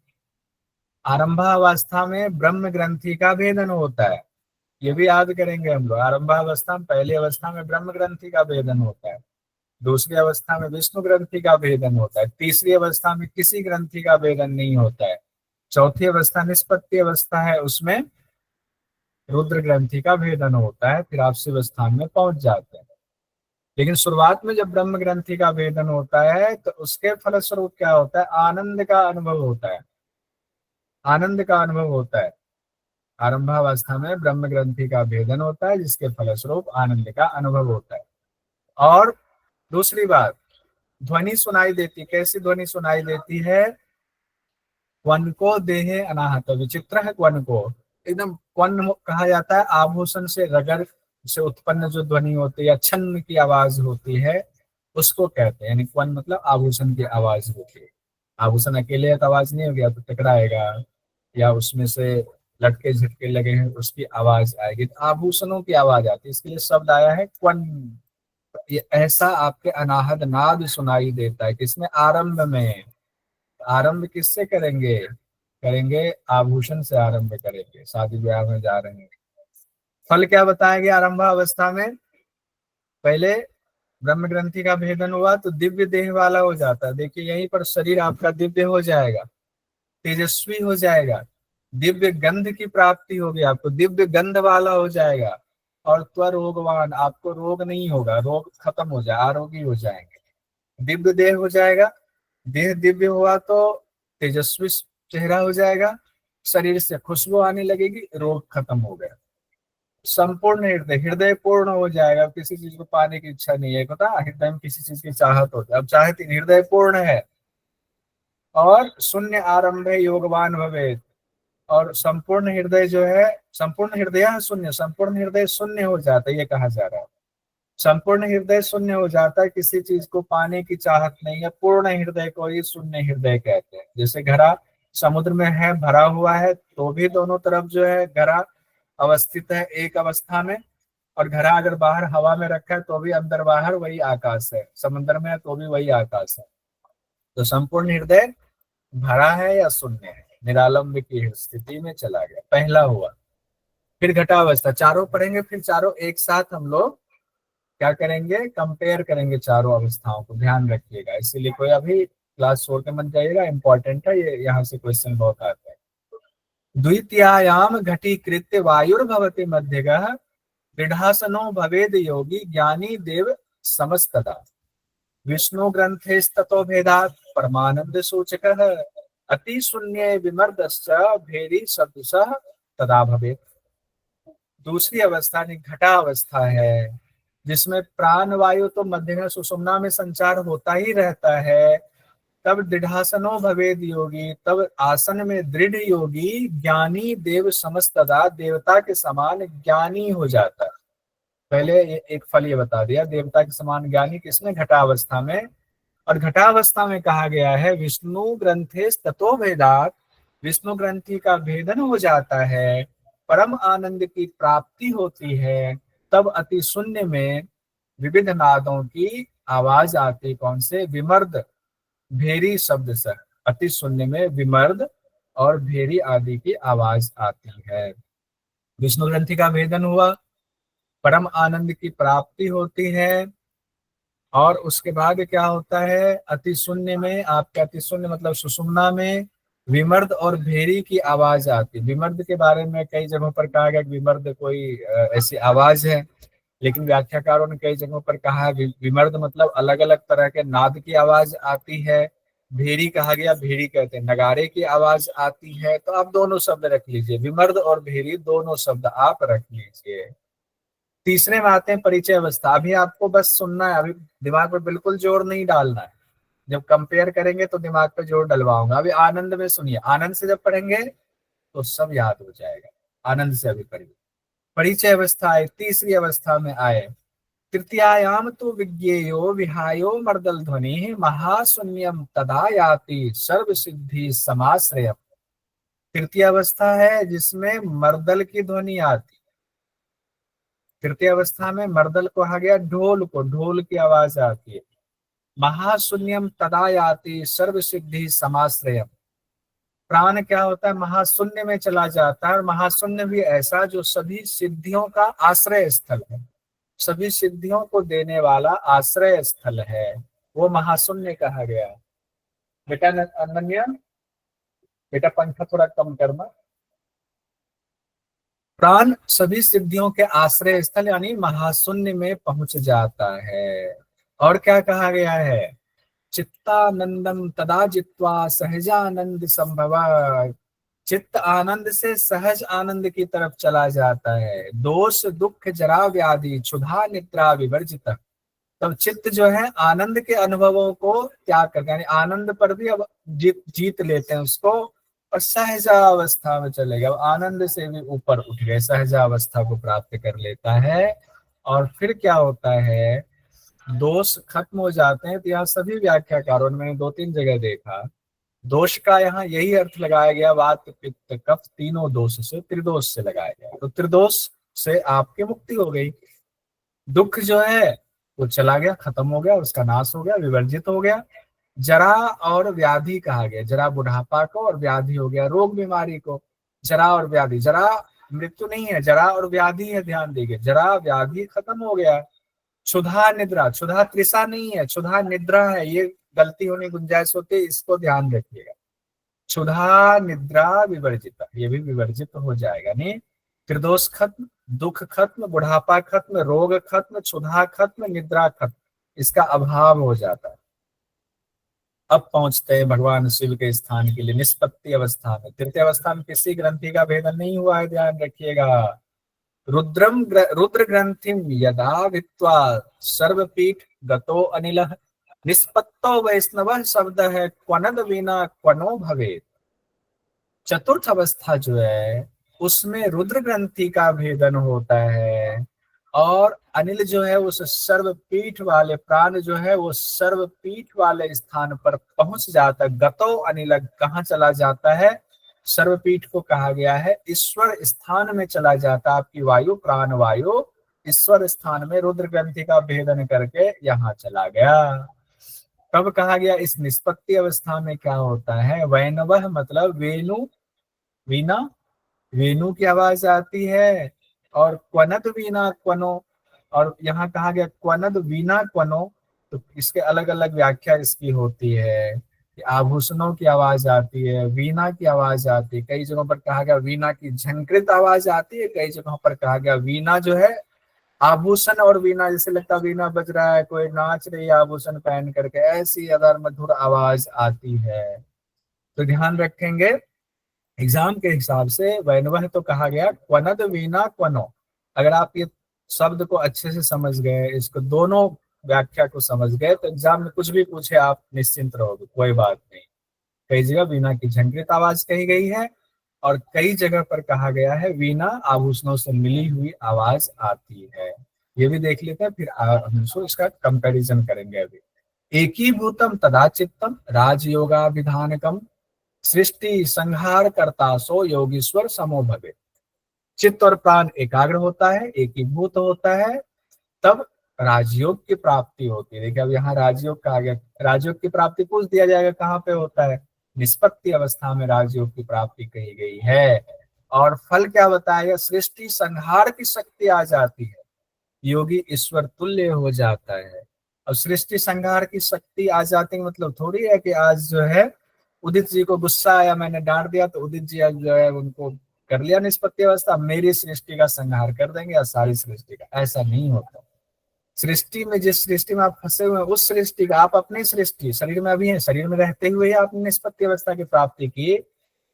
आरंभावस्था में ब्रह्म ग्रंथि का भेदन होता है, ये भी याद करेंगे हम लोग। आरंभावस्था में, पहली अवस्था में ब्रह्म ग्रंथि का भेदन होता है, दूसरी अवस्था में विष्णु ग्रंथि का भेदन होता है, तीसरी अवस्था में किसी ग्रंथि का भेदन नहीं होता है, चौथी अवस्था निष्पत्ति अवस्था है, उसमें रुद्र ग्रंथि का भेदन होता है, फिर आप शिव स्थान में पहुंच जाते हैं। लेकिन शुरुआत में जब ब्रह्म ग्रंथि का भेदन होता है तो उसके फलस्वरूप क्या होता है, आनंद का अनुभव होता है, आनंद का अनुभव होता है। आरंभावस्था में ब्रह्म ग्रंथि का भेदन होता है जिसके फलस्वरूप आनंद का अनुभव होता है। और दूसरी बात, ध्वनि सुनाई देती, कैसी ध्वनि सुनाई देती है, क्वन को देहे अनाहत, विचित्र है क्वन को, एकदम क्वन कहा जाता है आभूषण से रगड़ से उत्पन्न जो ध्वनि होती है या छन्न की आवाज होती है उसको कहते हैं। यानी क्वन मतलब आभूषण की आवाज होती है। आभूषण अकेले एक आवाज नहीं होगी, या तो टकराएगा या उसमें से लटके झटके लगे हैं उसकी आवाज आएगी, तो आभूषणों की आवाज आती है, इसके लिए शब्द आया है क्वन। ये ऐसा आपके अनाहत नाद सुनाई देता है, किसमें, आरंभ में। आरंभ किससे करेंगे, करेंगे आभूषण से आरंभ करेंगे, शादी ब्याह में जा रहे हैं। फल क्या बताया गया आरंभ अवस्था में, पहले ब्रह्म ग्रंथि का भेदन हुआ तो दिव्य देह वाला हो जाता है। देखिए यहीं पर शरीर आपका दिव्य हो जाएगा, तेजस्वी हो जाएगा, दिव्य गंध की प्राप्ति होगी, आपको दिव्य गंध वाला हो जाएगा। और त्वरोगवान, आपको रोग नहीं होगा, रोग खत्म हो जाए, आरोगी हो जाएंगे। दिव्य देह हो जाएगा, देह दिव्य हुआ तो तेजस्वी चेहरा हो जाएगा, शरीर से खुशबू आने लगेगी, रोग खत्म हो गया। संपूर्ण हृदय, हृदय पूर्ण हो जाएगा, किसी चीज को पाने की इच्छा नहीं है, पता हृदय में किसी चीज की चाहत होती है, अब चाहती हृदय पूर्ण है। और शून्य आरंभ योगवान भवेत, और संपूर्ण हृदय जो है, संपूर्ण हृदय शून्य, संपूर्ण हृदय शून्य हो जाता है, ये कहा जा रहा है। संपूर्ण हृदय शून्य हो जाता है, किसी चीज को पाने की चाहत नहीं है, पूर्ण हृदय को ही शून्य हृदय कहते हैं। जैसे घड़ा समुद्र में है, भरा हुआ है, तो भी दोनों तरफ जो है घड़ा अवस्थित है एक अवस्था में, और घड़ा अगर बाहर हवा में रखा है तो भी अंदर बाहर वही आकाश है, समुद्र में है तो भी वही आकाश है। तो संपूर्ण हृदय भरा है या शून्य है, निरालंब की स्थिति में चला गया, पहला हुआ। फिर घटावस्था, चारों पढ़ेंगे, फिर चारों एक साथ हम लोग क्या करेंगे, कंपेयर करेंगे चारों अवस्थाओं को, ध्यान रखिएगा। इसीलिए कोई अभी क्लास छोड़ के मत जाइएगा, इंपॉर्टेंट है ये, यहाँ से क्वेश्चन बहुत आते हैं। द्वितीयायाम घटीकृत्य वायुर्भवति मध्यगः दृढ़ासनो भवेद योगी ज्ञानी देव समस्तदा विष्णु ग्रंथेस्ततो भेदात् परमानंद सूचकः अति शून्य विमर्दश्च भेरी सदृशः तदा भवेत्। दूसरी अवस्था यानी घटा अवस्था है, जिसमें प्राण वायु तो मध्य में सुषुम्ना में संचार होता ही रहता है। तब दृढ़ासनो भवेद योगी, तब आसन में दृढ़ योगी ज्ञानी देव समस्तदा, देवता के समान ज्ञानी हो जाता है। पहले एक फल ये बता दिया, देवता के समान ज्ञानी किसमें, घटावस्था में। और घटावस्था में कहा गया है विष्णु ग्रंथे ततो भेदात, विष्णु ग्रंथि का भेदन हो जाता है, परम आनंद की प्राप्ति होती है। तब अति शून्य में विविध नादों की आवाज आती, कौन से, विमर्द भेरी शब्द से, अति शून्य में विमर्द और भेरी आदि की आवाज आती है। विष्णु ग्रंथि का भेदन हुआ, परम आनंद की प्राप्ति होती है। और उसके बाद क्या होता है, अति शून्य में, आपका अति शून्य मतलब सुषुम्ना में विमर्द और भेरी की आवाज आती। विमर्द के बारे में कई जगहों पर कहा गया कि विमर्द कोई ऐसी आवाज है, लेकिन व्याख्याकारों ने कई जगहों पर कहा है विमर्द मतलब अलग अलग तरह के नाद की आवाज आती है। भेरी कहा गया, भेरी कहते हैं नगाड़े की आवाज आती है। तो आप दोनों शब्द रख लीजिए, विमर्द और भेरी दोनों शब्द आप रख लीजिए। तीसरे में आते हैं परिचय अवस्था। अभी आपको बस सुनना है, अभी दिमाग पे बिल्कुल जोर नहीं डालना है। जब कंपेयर करेंगे तो दिमाग पे जोर डलवाऊंगा। अभी आनंद में सुनिए, आनंद से जब पढ़ेंगे तो सब याद हो जाएगा। आनंद से अभी पढ़िए। परिचय अवस्था आए, तीसरी अवस्था में आए, तृतीयायाम तो विज्ञेयो विहायो मर्दल ध्वनि महाशून्यम तदा याति सर्व सिद्धि समाश्रयम। तृतीय अवस्था है जिसमें मर्दल की ध्वनि आती। तृतीय अवस्था में मर्दल को कहा गया ढोल को, ढोल की आवाज आती है। महाशून्यम तदा याति सर्व सिद्धि समाश्रयम। प्राण क्या होता है, महाशून्य में चला जाता है। और महाशून्य भी ऐसा जो सभी सिद्धियों का आश्रय स्थल है, सभी सिद्धियों को देने वाला आश्रय स्थल है, वो महाशून्य कहा गया। बेटा अनन्या, बेटा पंखा थोड़ा कम करना। प्राण सभी सिद्धियों के आश्रय स्थल यानी महाशून्य में पहुंच जाता है। और क्या कहा गया है, चित्तानंदम तदा जित्वा सहजानंद संभव। चित्त आनंद से सहज आनंद की तरफ चला जाता है। दोष दुख जरा व्याधि क्षुधा निद्रा विवर्जित। तब चित्त जो है आनंद के अनुभवों को त्याग करके, यानी आनंद पर भी अब जीत लेते हैं उसको, और सहजावस्था में चले गए। अब आनंद से भी ऊपर उठ गए, सहजावस्था को प्राप्त कर लेता है। और फिर क्या होता है, दोष खत्म हो जाते हैं। तो यहाँ सभी व्याख्याकारों ने, मैंने दो तीन जगह देखा, दोष का यहाँ यही अर्थ लगाया गया, वात पित्त कफ तीनों दोष से, त्रिदोष से लगाया गया। तो त्रिदोष से आपकी मुक्ति हो गई। दुख जो है वो चला गया, खत्म हो गया, उसका नाश हो गया, विवर्जित हो गया। जरा और व्याधि कहा गया, जरा बुढ़ापा को और व्याधि हो गया रोग बीमारी को। जरा और व्याधि, जरा मृत्यु नहीं है, जरा और व्याधि है, ध्यान दीजिए, जरा व्याधि खत्म हो गया। क्षुधा निद्रा, क्षुधा तृषा नहीं है, क्षुधा निद्रा है, ये गलती होने की गुंजाइश होती है, इसको ध्यान रखिएगा। क्षुधा निद्रा विवर्जित, ये भी विवर्जित हो जाएगा। नहीं, त्रिदोष खत्म, दुख खत्म, बुढ़ापा खत्म, रोग खत्म, क्षुधा खत्म, निद्रा खत्म, इसका अभाव हो जाता है। अब पहुंचते हैं भगवान शिव के स्थान के लिए निष्पत्ति अवस्था में। तृतीय अवस्था में किसी ग्रंथि का भेदन नहीं हुआ है, ध्यान रखिएगा। रुद्र ग्रंथिम यदा भित्वा सर्वपीठ गतो अनिल, निष्पत्तो वैष्णव शब्द है क्वनद वीना क्वनो भवेत। चतुर्थ अवस्था जो है उसमें रुद्र ग्रंथि का भेदन होता है, और अनिल जो है उस सर्वपीठ वाले, प्राण जो है वो सर्वपीठ वाले स्थान पर पहुंच जाता है। गतो अनिल कहाँ चला जाता है, सर्वपीठ को कहा गया है ईश्वर स्थान में चला जाता। आपकी वायु, प्राण वायु ईश्वर स्थान में रुद्र ग्रंथि का भेदन करके यहाँ चला गया। तब कहा गया इस निष्पत्ति अवस्था में क्या होता है, वैनवह मतलब वेणु, वीणा, वेणु की आवाज आती है। और क्वनद वीणा क्वनो, और यहाँ कहा गया क्वनद वीणा क्वनो। तो इसके अलग अलग व्याख्या इसकी होती है कि आभूषणों की आवाज आती है, वीणा की आवाज आती है। कई जगहों पर कहा गया वीणा की झनकृत आवाज आती है, कई जगहों पर कहा गया वीणा जो है आभूषण, और वीणा जैसे लगता है वीणा बज रहा है, कोई नाच रही है आभूषण पहन करके, ऐसी अगर मधुर आवाज आती है। तो ध्यान रखेंगे एग्जाम के हिसाब से वैनवह तो कहा गया क्वनद वीणा क्वनो, अगर आप ये शब्द को अच्छे से समझ गए, इसको दोनों व्याख्या को समझ गए, तो एग्जाम में कुछ भी पूछे आप निश्चिंत रहोगे, कोई बात नहीं। कई जगह वीणा की झंकृत आवाज कही गई है, और कई जगह पर कहा गया है वीणा आभूषणों से मिली हुई आवाज आती है। ये भी देख लेते हैं, फिर हम इसका कंपैरिजन करेंगे। अभी एकीभूतम तदा चित्तम राजयोगा विधानकम सृष्टि संहार करता सो योगीश्वर समो भवे। चित्त और प्राण एकाग्र होता है, एकीभूत होता है, तब राजयोग की प्राप्ति होती है। देखिए अब यहाँ राजयोग का आ गया, राजयोग की प्राप्ति पूछ दिया जाएगा कहाँ पे होता है, निष्पत्ति अवस्था में राजयोग की प्राप्ति कही गई है। और फल क्या बताएगा, सृष्टि संहार की शक्ति आ जाती है, योगी ईश्वर तुल्य हो जाता है। अब सृष्टि संहार की शक्ति आ जाती है मतलब थोड़ी है कि आज जो है उदित जी को गुस्सा आया, मैंने डांट दिया, तो उदित जी आज जो है उनको कर लिया निष्पत्ति अवस्था, मेरी सृष्टि का संहार कर देंगे या सारी सृष्टि का, ऐसा नहीं होता। सृष्टि में, जिस सृष्टि में आप फंसे हुए हैं उस सृष्टि का, आप अपनी सृष्टि शरीर में अभी है, शरीर में रहते हुए आपने निष्पत्ति अवस्था की प्राप्ति की।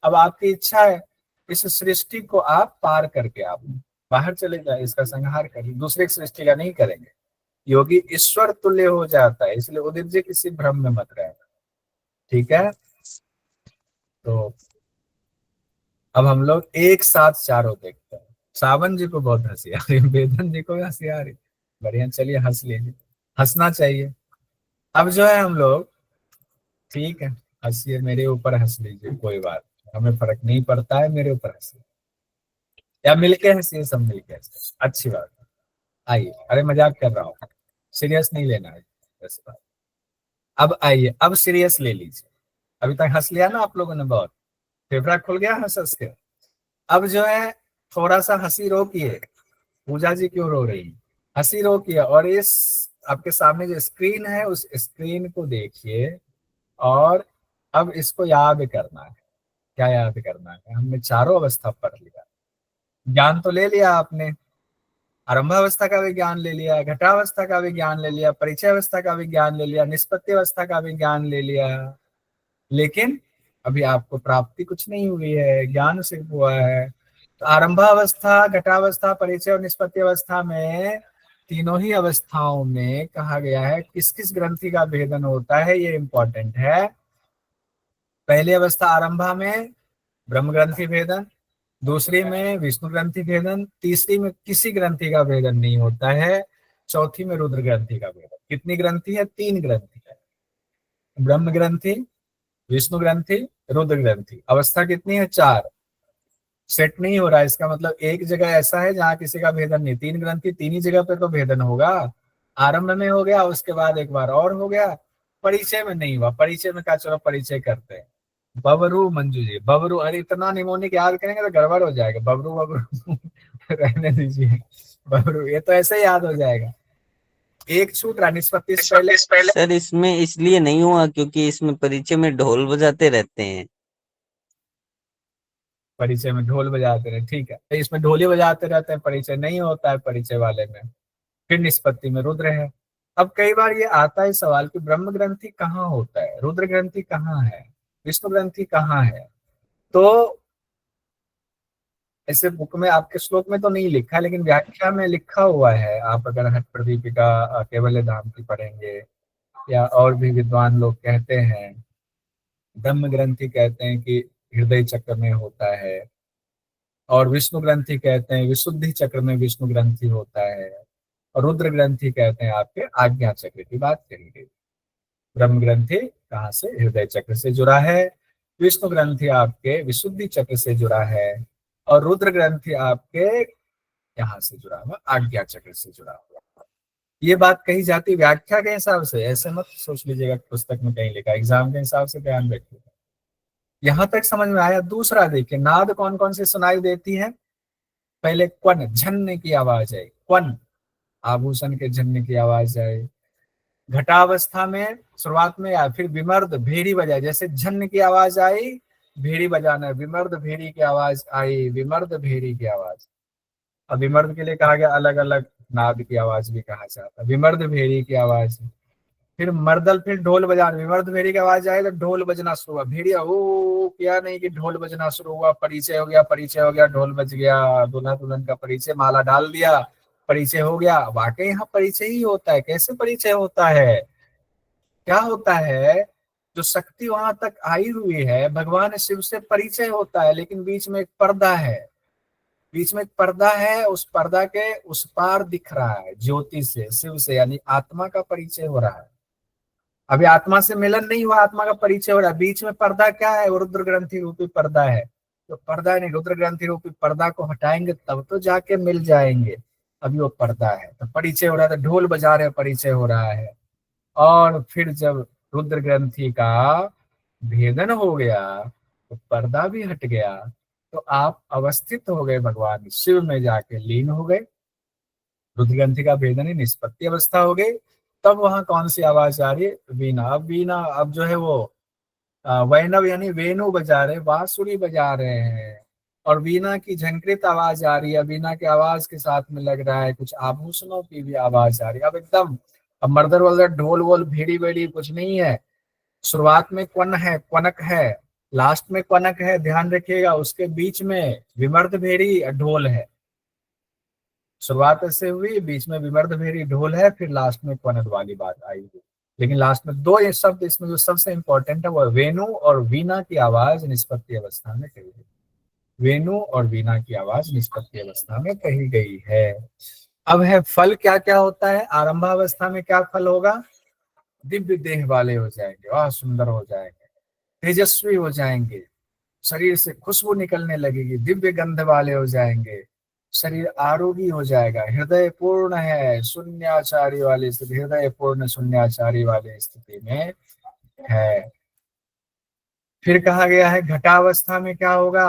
अब आपकी इच्छा है इस सृष्टि को आप पार करके आप बाहर चले जाए, इसका संहार करिए, दूसरे सृष्टि का नहीं करेंगे। योगी ईश्वर तुल्य हो जाता है, इसलिए उदित जी किसी भ्रम में मत रहे। ठीक है, तो अब हम लोग एक साथ चारों देखते हैं। सावन जी को बहुत हंसी आ रही, वेदन जी को भी हंसी आ रही, बढ़िया, चलिए हंस लीजिए, हंसना चाहिए। अब जो है हम लोग, ठीक है हंसिए, मेरे ऊपर हंस लीजिए, कोई बात नहीं, हमें फर्क नहीं पड़ता है, मेरे ऊपर हंसिए या मिलके हंसिए, सब मिलके हंसिए, अच्छी बात है। आइए, अरे मजाक कर रहा हूँ, सीरियस नहीं लेना है बस बात। अब आइए, अब सीरियस ले लीजिए, अभी तक हंस लिया ना आप लोगों ने बहुत, फेफड़ा खुल गया हंस हंस के। अब जो है थोड़ा सा हंसी रोकिए, पूजा जी क्यों रो रही है, हंसी रोकिए, और इस आपके सामने जो स्क्रीन है उस स्क्रीन को देखिए, और अब इसको याद करना है। क्या याद करना है, हमने चारों अवस्था पढ़ लिया, ज्ञान तो ले लिया आपने, आरंभावस्था का भी ज्ञान ले लिया, घटावस्था का भी ज्ञान ले लिया, परिचय अवस्था का भी ज्ञान ले लिया, निष्पत्ति अवस्था का भी ज्ञान ले लिया, लेकिन अभी आपको प्राप्ति कुछ नहीं हुई है, ज्ञान सिर्फ हुआ है। तो आरंभावस्था, घटावस्था, परिचय और निष्पत्ति अवस्था में, तीनों ही अवस्थाओं में कहा गया है किस किस ग्रंथि का भेदन होता है, ये इंपॉर्टेंट है। पहली अवस्था आरंभा में ब्रह्म ग्रंथि भेदन, दूसरी में विष्णु ग्रंथि भेदन, तीसरी में किसी ग्रंथि का भेदन नहीं होता है, चौथी में रुद्र ग्रंथि का भेदन। कितनी ग्रंथि है, तीन ग्रंथि है, ब्रह्म ग्रंथि, विष्णु ग्रंथि, रुद्र ग्रंथि। अवस्था कितनी है, चार। सेट नहीं हो रहा है, इसका मतलब एक जगह ऐसा है जहाँ किसी का भेदन नहीं, तीन ग्रंथि, तीन ही जगह पे तो भेदन होगा। आरंभ में हो गया, उसके बाद एक बार और हो गया, परिचय में नहीं हुआ, परिचय में कहा चलो परिचय करते हैं। बबरू मंजू जी, बबरू, अरे इतना निमोनिक याद करेंगे तो गड़बड़ हो जाएगा, बबरू बबरू रहने दीजिए, बबरू ये तो ऐसे ही याद हो जाएगा। एक छूट रहा, निष्पत्ति से पहले। सर इसमें इसलिए नहीं हुआ क्योंकि इसमें परिचय में ढोल बजाते रहते हैं। परिचय में ढोल बजाते रहे, ठीक है, तो इसमें ढोली बजाते रहते हैं, परिचय नहीं होता है परिचय वाले में। फिर निष्पत्ति में रुद्र है। अब कई बार ये आता है सवाल कि ब्रह्म ग्रंथि कहाँ होता है, रुद्र ग्रंथि कहाँ है, विष्णु ग्रंथि कहाँ है। तो ऐसे बुक में आपके श्लोक में तो नहीं लिखा, लेकिन व्याख्या में लिखा हुआ है। आप अगर हठ प्रदीपिका केवल्य धाम की पढ़ेंगे, या और भी विद्वान लोग कहते हैं, ब्रह्म ग्रंथि कहते हैं कि हृदय चक्र में होता है, और विष्णु ग्रंथि कहते हैं विशुद्धि चक्र में विष्णु ग्रंथि होता है, और रुद्र ग्रंथि कहते हैं आपके आज्ञा चक्र की बात करेंगे। ब्रह्म ग्रंथि कहाँ से, हृदय चक्र से जुड़ा है, विष्णु ग्रंथि आपके विशुद्धि चक्र से जुड़ा है, और रुद्र ग्रंथि आपके यहाँ से जुड़ा हुआ, आज्ञा चक्र से जुड़ा हुआ। ये बात कही जाती है व्याख्या के हिसाब से, ऐसे मत सोच लीजिएगा पुस्तक में कहीं लिखा, एग्जाम के हिसाब से ध्यान रखिएगा। यहां तक समझ में आया। दूसरा देखिए, नाद कौन कौन से सुनाई देती है। पहले क्वन, झन्न की आवाज है, क्वन आभूषण के झन्न की आवाज है। घटावस्था में शुरुआत में या फिर विमर्द भेड़ी बजाए, जैसे झन्न की आवाज आई, भेड़ी बजाना, विमर्द भेड़ी की आवाज आई, विमर्द भेड़ी की आवाज। अब विमर्द के लिए कहा गया अलग अलग नाद की आवाज भी कहा जाता है, विमर्द भेड़ी की आवाज। फिर मर्दल, फिर ढोल बजाना, विमर्द भेड़ी की आवाज आए तो ढोल बजना शुरू हुआ, भेड़िया ओ क्या नहीं कि ढोल बजना शुरू हुआ, परिचय हो गया, परिचय हो गया, ढोल बज गया, दूल्हा दुल्हन का परिचय, माला डाल दिया, परिचय हो गया। वाकई यहाँ परिचय ही होता है। कैसे परिचय होता है, क्या होता है, जो शक्ति वहां तक आई हुई है, भगवान शिव से परिचय होता है, लेकिन बीच में एक पर्दा है, बीच में एक पर्दा है, उस पर्दा के उस पार दिख रहा है ज्योति से, शिव से, यानी आत्मा का परिचय हो रहा है। अभी आत्मा से मिलन नहीं हुआ, आत्मा का परिचय हो रहा है। बीच में पर्दा क्या है, वो रुद्र ग्रंथि रूपी पर्दा है। तो पर्दा नहीं, रुद्र ग्रंथि रूपी पर्दा को हटाएंगे तब तो जाके मिल जाएंगे। अभी वो पर्दा है, तो परिचय हो रहा था, ढोल बजा रहे, परिचय हो रहा है। और फिर जब रुद्र ग्रंथि का भेदन हो गया तो पर्दा भी हट गया, तो आप अवस्थित हो गए, भगवान शिव में जाके लीन हो गए। रुद्र ग्रंथि का भेदन ही निष्पत्ति अवस्था हो गई। तब वहां कौन सी आवाज आ रही है, वीणा। अब वीणा, अब जो है वो वैनव यानी वेणु बजा रहे, बांसुरी बजा रहे हैं, और वीणा की झंकृत आवाज आ रही है। वीणा की आवाज के साथ में लग रहा है कुछ आभूषणों की भी आवाज आ रही है। अब एकदम, अब मर्दर वर्दर ढोल वोल भेड़ी वेड़ी कुछ नहीं है। शुरुआत में क्वन है, क्वनक है, लास्ट में क्वनक है, ध्यान रखिएगा। उसके बीच में विमर्द भेड़ी ढोल है। शुरुआत ऐसे हुई, बीच में विमर्द भेरी ढोल है, फिर लास्ट में क्वनक वाली बात आई हुई। लेकिन लास्ट में दो ये शब्द, इसमें जो सबसे इंपॉर्टेंट है वो है वेणु और वीणा की आवाज निष्पत्ति अवस्था में कही गई। वेणु और वीणा की आवाज निष्पत्ति अवस्था में कही गई है। अब है फल, क्या क्या होता है आरंभावस्था में, क्या फल होगा, दिव्य देह वाले हो जाएंगे, वाह सुंदर हो जाएंगे, तेजस्वी हो जाएंगे, शरीर से खुशबू निकलने लगेगी, दिव्य गंध वाले हो जाएंगे, शरीर आरोगी हो जाएगा, हृदय पूर्ण है, शून्याचारी वाली स्थिति, हृदय पूर्ण शून्याचारी वाली स्थिति में है। फिर कहा गया है घटावस्था में क्या होगा।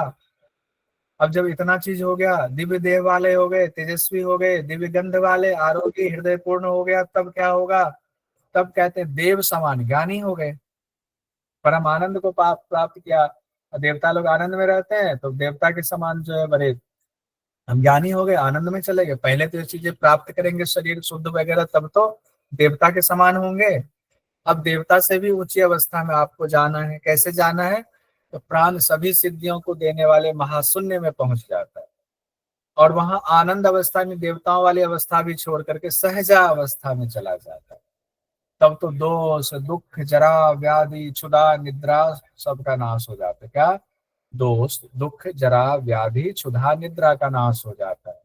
अब जब इतना चीज हो गया, दिव्य देह वाले हो गए, तेजस्वी हो गए, दिव्य गंध वाले, आरोगी, हृदय पूर्ण हो गया, तब क्या होगा, तब कहते हैं देव समान ज्ञानी हो गए, परम आनंद को प्राप्त किया। देवता लोग आनंद में रहते हैं, तो देवता के समान जो है बड़े हम ज्ञानी हो गए, आनंद में चले गए। पहले तो ये चीजें प्राप्त करेंगे, शरीर शुद्ध वगैरह, तब तो देवता के समान होंगे। अब देवता से भी ऊंची अवस्था में आपको जाना है। कैसे जाना है, तो प्राण सभी सिद्धियों को देने वाले महाशून्य में पहुंच जाता है, और वहां आनंद अवस्था में देवताओं वाली अवस्था भी छोड़ करके सहजा अवस्था में चला जाता है। तब तो दोष दुख जरा व्याधि क्षुधा निद्रा सबका नाश हो जाता है। क्या, दोष दुख जरा व्याधि क्षुधा निद्रा का नाश हो जाता है।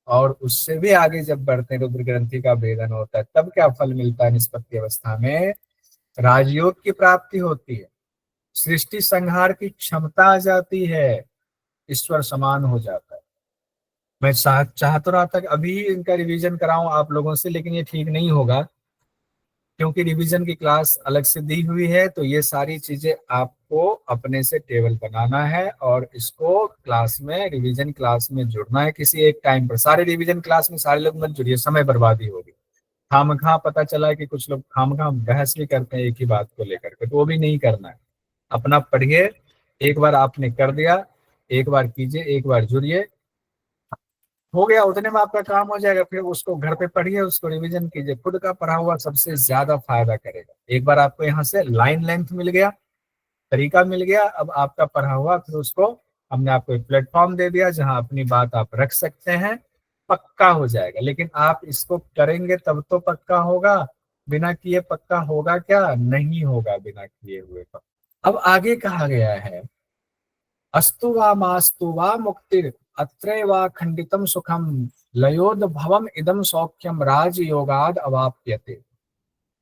और उससे भी आगे जब बढ़ते हैं, रुद्र ग्रंथि का भेदन होता है, तब क्या फल मिलता है निष्पत्ति अवस्था में, राजयोग की प्राप्ति होती है, सृष्टि संहार की क्षमता आ जाती है, ईश्वर समान हो जाता है। मैं चाह तो रहा था कि अभी इनका रिवीजन कराऊं आप लोगों से, लेकिन ये ठीक नहीं होगा, क्योंकि रिवीजन की क्लास अलग से दी हुई है। तो ये सारी चीजें आपको अपने से टेबल बनाना है, और इसको क्लास में, रिवीजन क्लास में जुड़ना है किसी एक टाइम पर। सारे रिवीजन क्लास में सारे लोग मत जुड़िए, समय बर्बादी होगी। खामखा पता चला है कि कुछ लोग खामखा बहस भी करते हैं एक ही बात को लेकर के, तो वो भी नहीं करना है। अपना पढ़िए, एक बार आपने कर दिया, एक बार कीजिए, एक बार जुड़िए, हो गया, उतने में आपका काम हो जाएगा। फिर उसको घर पे पढ़िए, उसको रिवीजन कीजिए। खुद का पढ़ा हुआ सबसे ज्यादा फायदा करेगा। एक बार आपको यहाँ से लाइन लेंथ मिल गया, तरीका मिल गया, अब आपका पढ़ा हुआ, फिर उसको हमने आपको एक प्लेटफॉर्म दे दिया जहां अपनी बात आप रख सकते हैं, पक्का हो जाएगा। लेकिन आप इसको करेंगे तब तो पक्का होगा, बिना किए पक्का होगा क्या, नहीं होगा बिना किए हुए पक्का। अब आगे कहा गया है, अस्तु वा मास्तु वा मुक्तिर अत्रे वा खंडितम सुखम लयोद भवम इदम सौख्यम राजयोगाद अवाप्यते।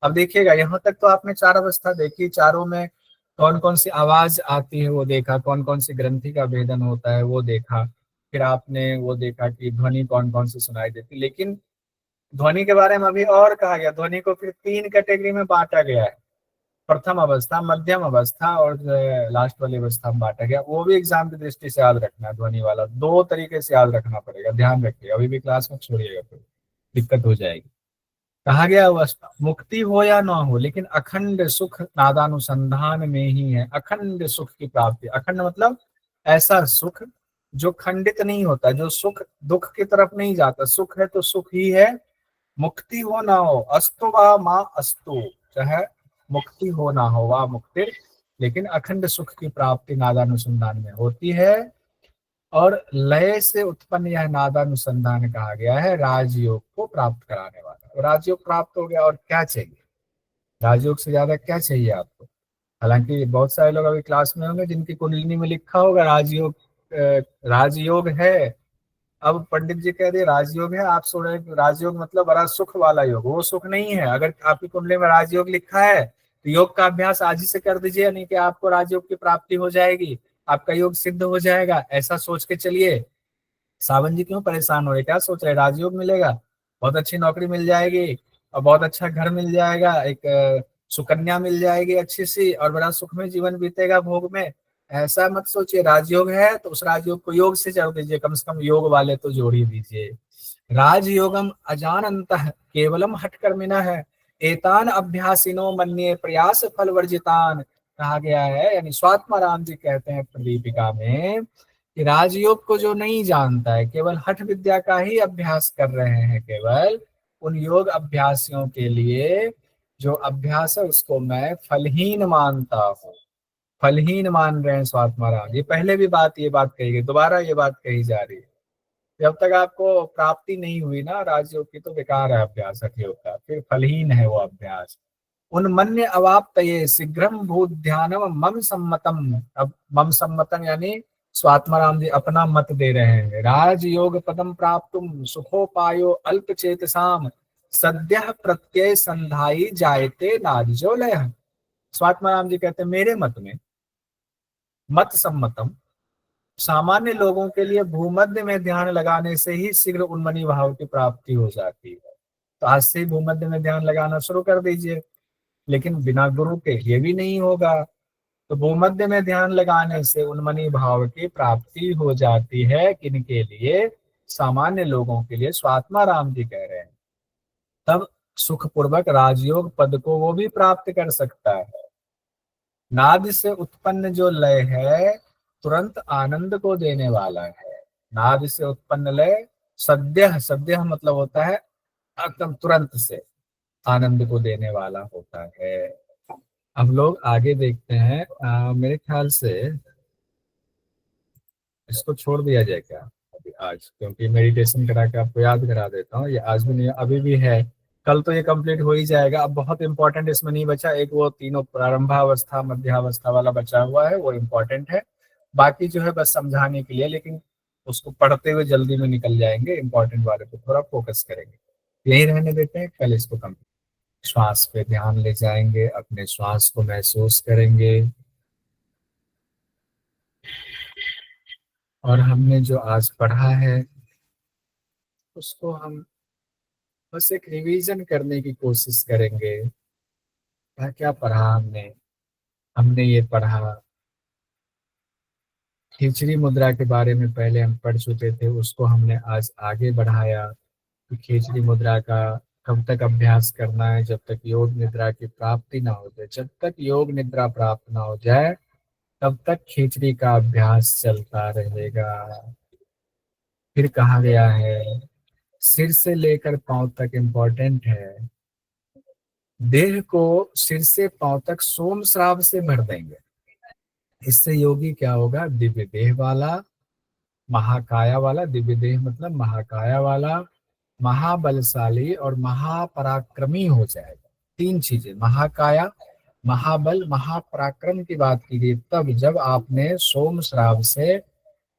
अब देखिएगा, यहाँ तक तो आपने चार अवस्था देखी, चारों में कौन कौन सी आवाज आती है वो देखा, कौन कौन सी ग्रंथि का भेदन होता है वो देखा, फिर आपने वो देखा कि ध्वनि कौन कौन सी सुनाई देती। लेकिन ध्वनि के बारे में अभी और कहा गया, ध्वनि को फिर तीन कैटेगरी में बांटा गया है, प्रथम अवस्था, मध्यम अवस्था और लास्ट वाली अवस्था में बांटा गया। वो भी एग्जाम की दृष्टि से याद रखना है, ध्वनि वाला दो तरीके से याद रखना पड़ेगा, ध्यान रखिए, अभी भी क्लास में छोड़िएगा तो दिक्कत हो जाएगी। कहा गया अवस्था, मुक्ति हो या ना हो, लेकिन अखंड सुख नादानुसंधान में ही है। अखंड सुख की प्राप्ति, अखंड मतलब ऐसा सुख जो खंडित नहीं होता, जो सुख दुख की तरफ नहीं जाता, सुख है तो सुख ही है, मुक्ति हो ना हो, अस्तु वा माँ अस्तु, चाहे मुक्ति हो ना हो, वह मुक्ति, लेकिन अखंड सुख की प्राप्ति नादानुसंधान में होती है। और लय से उत्पन्न यह नादानुसंधान कहा गया है राजयोग को प्राप्त कराने वाला। तो राजयोग प्राप्त हो गया, और क्या चाहिए? राजयोग से ज्यादा क्या चाहिए आपको? हालांकि बहुत सारे लोग अभी क्लास में होंगे जिनकी कुंडलिनी में लिखा होगा राजयोग, राजयोग है। अब पंडित जी कह रहे राजयोग है, आप सोच रहे राजयोग मतलब बड़ा सुख वाला योग, वो सुख नहीं है। अगर आपकी कुंडली में राजयोग लिखा है तो योग का अभ्यास आज ही से कर दीजिए, नहीं कि आपको राजयोग की प्राप्ति हो जाएगी, आपका योग सिद्ध हो जाएगा, ऐसा सोच के चलिए। सावन जी क्यों परेशान हो रहे, क्या सोच रहे? राजयोग मिलेगा, बहुत अच्छी नौकरी मिल जाएगी, और बहुत अच्छा घर मिल जाएगा, एक सुकन्या मिल जाएगी अच्छी सी, और बड़ा सुख में जीवन बीतेगा भोग में। ऐसा मत सोचिए। राजयोग है तो उस राजयोग को योग से जोड़ दीजिए, कम से कम योग वाले तो जोड़ ही दीजिए। राजयोगम अजानन्तः केवलम हठकर्मिणः है, एतान अभ्यासिनो मन्ये प्रयास फल वर्जितान कहा गया है। यानी स्वात्माराम जी कहते हैं प्रदीपिका में कि राजयोग को जो नहीं जानता है, केवल हठ विद्या का ही अभ्यास कर रहे हैं केवल, उन योग अभ्यासियों के लिए जो अभ्यास है उसको मैं फलहीन मानता हूँ। फलहीन मान रहे हैं स्वात्माराम। ये पहले भी ये बात कही गई, दोबारा ये बात कही जा रही है। जब तक आपको प्राप्ति नहीं हुई ना राजयोग की, तो बेकार है अभ्यास हठ योग का, फिर फलहीन है वो अभ्यास। उन्मन्य अवाप्तये शीघ्रम भूत ध्यानम मम सम्मतम। अब मम सम्मतम यानी स्वात्माराम जी अपना मत दे रहे हैं। राजयोग पदम प्राप्तुम सुखोपायो अल्प चेतसाम सद्यः प्रत्यय संधाई जायते नादिजो लय। स्वात्माराम जी कहते हैं मेरे मत में, मत सम्मतम, सामान्य लोगों के लिए भूमध्य में ध्यान लगाने से ही शीघ्र उन्मनी भाव की प्राप्ति हो जाती है। तो आज से ही भूमध्य में ध्यान लगाना शुरू कर दीजिए, लेकिन बिना गुरु के ये भी नहीं होगा। तो भूमध्य में ध्यान लगाने से उन्मनी भाव की प्राप्ति हो जाती है। किनके लिए? सामान्य लोगों के लिए, स्वात्मा राम जी कह रहे हैं। तब सुखपूर्वक राजयोग पद को वो भी प्राप्त कर सकता है। नाद से उत्पन्न जो लय है तुरंत आनंद को देने वाला है। नाद से उत्पन्न लय सद्यः, सद्यः मतलब होता है एकदम तुरंत से आनंद को देने वाला होता है। हम लोग आगे देखते हैं। मेरे ख्याल से इसको छोड़ दिया जाए क्या अभी आज, क्योंकि मेडिटेशन करा के आपको याद करा देता हूँ। ये आज भी नहीं, अभी भी है, कल तो ये कंप्लीट हो ही जाएगा। अब बहुत इंपॉर्टेंट इसमें नहीं बचा, एक वो तीनों प्रारंभावस्था मध्यावस्था वाला बचा हुआ है, वो इम्पोर्टेंट है। बाकी जो है बस समझाने के लिए, लेकिन उसको पढ़ते हुए जल्दी में निकल जाएंगे, इंपॉर्टेंट वाले पे थोड़ा फोकस करेंगे। यही रहने देते हैं, कल इसको कंप्लीट। श्वास पे ध्यान ले जाएंगे, अपने श्वास को महसूस करेंगे। और हमने जो आज पढ़ा है उसको हम बस एक रिवीजन करने की कोशिश करेंगे। क्या क्या पढ़ा हमने? हमने ये पढ़ा, खिचड़ी मुद्रा के बारे में पहले हम पढ़ चुके थे, उसको हमने आज आगे बढ़ाया कि खिचड़ी मुद्रा का कब तक अभ्यास करना है, जब तक योग निद्रा की प्राप्ति ना हो जाए। जब तक योग निद्रा प्राप्त ना हो जाए तब तक खिचड़ी का अभ्यास चलता रहेगा। फिर कहा गया है सिर से लेकर पांव तक इम्पोर्टेंट है। देह को सिर से पांव तक सोम श्राव से भर देंगे। इससे योगी क्या होगा? दिव्य देह वाला, महाकाया वाला, दिव्य देह मतलब महाकाया वाला, महाबलशाली और महापराक्रमी हो जाएगा। तीन चीजें, महाकाया, महाबल, महापराक्रम की बात की गई तब जब आपने सोम श्राव से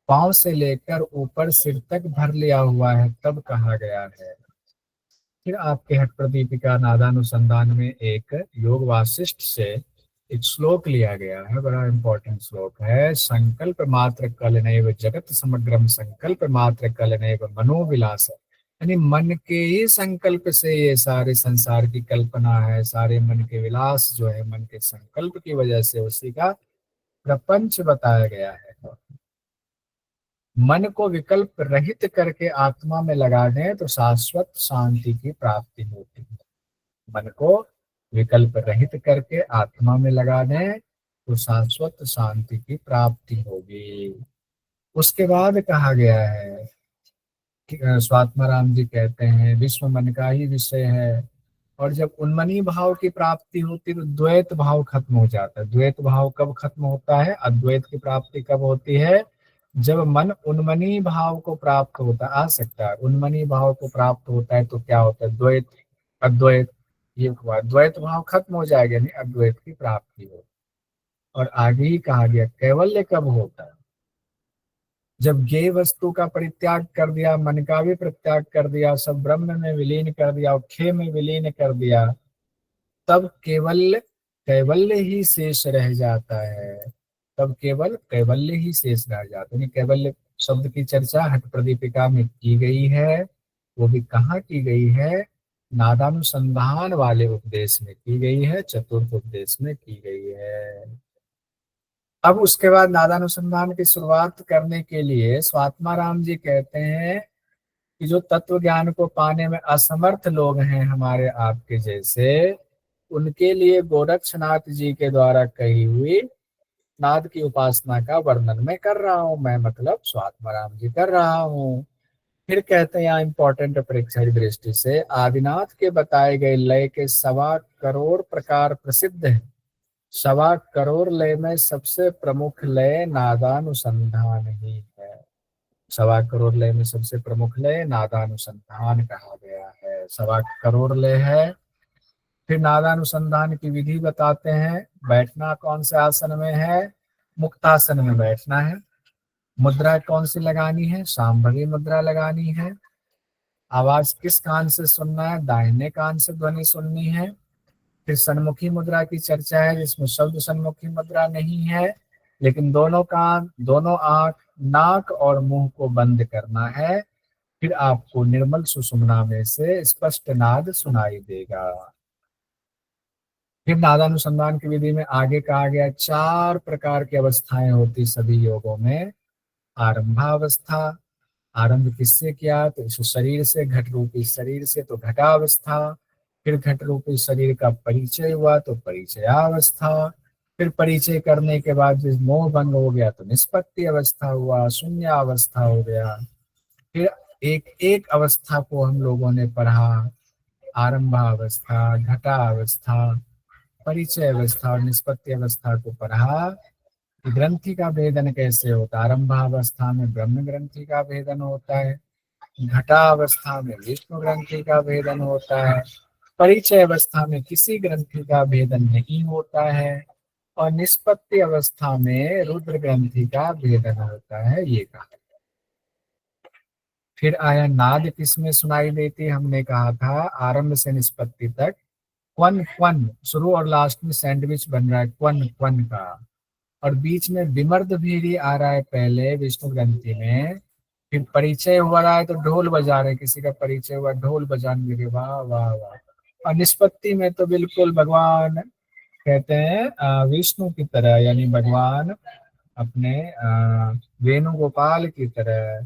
पांव से लेकर ऊपर सिर तक भर लिया हुआ है, तब कहा गया है। फिर आपके हठ प्रदीपिका नादानुसंधान में एक योग वासिष्ठ से एक श्लोक लिया गया है, बड़ा इंपॉर्टेंट श्लोक है। संकल्प मात्र कलनैव जगत समग्रम, संकल्प मात्र कलनैव मनोविलास। यानी मन के ही संकल्प से ये सारे संसार की कल्पना है, सारे मन के विलास जो है मन के संकल्प की वजह से उसी का प्रपंच बताया गया है। मन को विकल्प रहित करके आत्मा में लगा दें तो शाश्वत शांति की प्राप्ति होती है। मन को विकल्प रहित करके आत्मा में लगा दें तो शाश्वत शांति की प्राप्ति होगी। उसके बाद कहा गया है कि स्वात्माराम जी कहते हैं विश्व मन का ही विषय है, और जब उन्मनी भाव की प्राप्ति होती तो द्वैत भाव खत्म हो जाता है। द्वैत भाव कब खत्म होता है? अद्वैत की प्राप्ति कब होती है? जब मन उन्मनी भाव को प्राप्त होता आ सकता है, उन्मनी भाव को प्राप्त होता है तो क्या होता है? द्वैत अद्वैत, ये हुआ, द्वैत भाव खत्म हो जाएगा, नहीं अद्वैत की प्राप्ति हो। और आगे ही कहा गया कैवल्य कब होता है? जब ज्ञेय वस्तु का परित्याग कर दिया, मन का भी परित्याग कर दिया, सब ब्रह्म में विलीन कर दिया और खे में विलीन कर दिया, तब केवल कैवल्य ही शेष रह जाता है। तब केवल कैवल्य ही शेष रह जाता है। कैवल्य शब्द की चर्चा हठ प्रदीपिका में की गई है। वो भी कहाँ की गई है? नादानुसंधान वाले उपदेश में की गई है, चतुर्थ उपदेश में की गई है। अब उसके बाद नादानुसंधान की शुरुआत करने के लिए स्वात्माराम जी कहते हैं कि जो तत्व ज्ञान को पाने में असमर्थ लोग हैं हमारे आपके जैसे, उनके लिए गोरक्षनाथ जी के द्वारा कही हुई नाद की उपासना का वर्णन मैं कर रहा हूं। मैं मतलब स्वात्माराम जी कर रहा हूं। फिर कहते हैं यहाँ इंपॉर्टेंट परीक्षा की दृष्टि से, आदिनाथ के बताए गए लय के 1.25 करोड़ प्रकार प्रसिद्ध है। 1.25 करोड़ लय में सबसे प्रमुख लय नादानुसंधान ही है। 1.25 करोड़ लय में सबसे प्रमुख लय नादानुसंधान कहा गया है। 1.25 करोड़ लय है। फिर नादानुसंधान की विधि बताते हैं। बैठना कौन से आसन में है? मुक्तासन में बैठना है। मुद्रा कौन सी लगानी है? सांभवी मुद्रा लगानी है। आवाज किस कान से सुनना है? दाहिने कान से ध्वनि सुननी है। फिर सन्मुखी मुद्रा की चर्चा है, जिसमें शब्द सन्मुखी मुद्रा नहीं है, लेकिन दोनों कान, दोनों आंख, नाक और मुंह को बंद करना है। फिर आपको निर्मल सुषुम्ना में से स्पष्ट नाद सुनाई देगा। फिर नादानुसंधान की विधि में आगे कहा गया 4 प्रकार की अवस्थाएं होती सभी योगों में। आरंभावस्था, आरंभ किससे किया? तो इस शरीर से, घट रूपी शरीर से, तो घटावस्था। फिर घट रूपी शरीर का परिचय हुआ तो परिचयावस्था। फिर परिचय करने के बाद जिस मोह भंग हो गया तो निष्पत्ति अवस्था हुआ, शून्यावस्था हो गया। फिर एक एक अवस्था को हम लोगों ने पढ़ा। आरंभावस्था, घटावस्था, परिचय अवस्था और निष्पत्ति अवस्था को पढ़ा। ग्रंथि का भेदन कैसे होता है? आरंभावस्था में ब्रह्म ग्रंथि का भेदन होता है, घटावस्था में विष्णु ग्रंथि का भेदन होता है, परिचय अवस्था में किसी ग्रंथि का भेदन नहीं होता है, और निष्पत्ति अवस्था में रुद्र ग्रंथि का भेदन होता है। ये कहा। फिर आया नाद किसमें सुनाई देती? हमने कहा था आरंभ से निष्पत्ति तक क्वन क्वन, शुरू और लास्ट में सैंडविच बन रहा है क्वन क्वन का, और बीच में विमर्द भी आ रहा है पहले विष्णु ग्रंथि में। फिर परिचय हुआ रहा है तो ढोल बजा रहे, किसी का परिचय हुआ ढोल बजाने लगे, वाह वाह वाह। और निष्पत्ति में तो बिल्कुल भगवान कहते हैं विष्णु की तरह, यानी भगवान अपने वेणुगोपाल की तरह,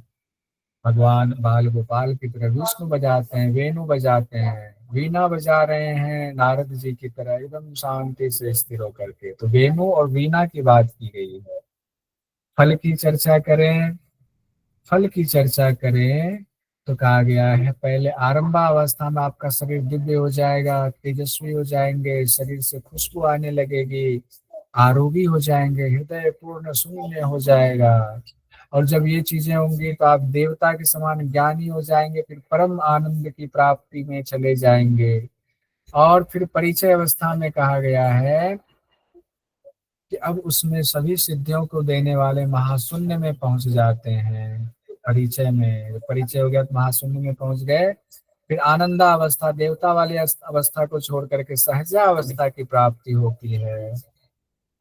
भगवान बाल गोपाल की तरह विष्णु बजाते हैं, वेणु बजाते हैं, वीणा बजा रहे हैं नारद जी की तरह एकदम शांति से स्थिर होकर के। तो वेणु और वीणा की बात की गई है। फल की चर्चा करें, फल की चर्चा करें तो कहा गया है पहले आरंभावस्था में आपका शरीर दिव्य हो जाएगा, तेजस्वी हो जाएंगे, शरीर से खुशबू आने लगेगी, आरोगी हो जाएंगे, हृदय पूर्ण शून्य हो जाएगा। और जब ये चीजें होंगी तो आप देवता के समान ज्ञानी हो जाएंगे, फिर परम आनंद की प्राप्ति में चले जाएंगे। और फिर परिचय अवस्था में कहा गया है कि अब उसमें सभी सिद्धियों को देने वाले महाशून्य में पहुंच जाते हैं। परिचय में परिचय हो गया तो महाशून्य में पहुंच गए। फिर आनंदा अवस्था, देवता वाली अवस्था को छोड़ करके सहजा अवस्था की प्राप्ति होती है।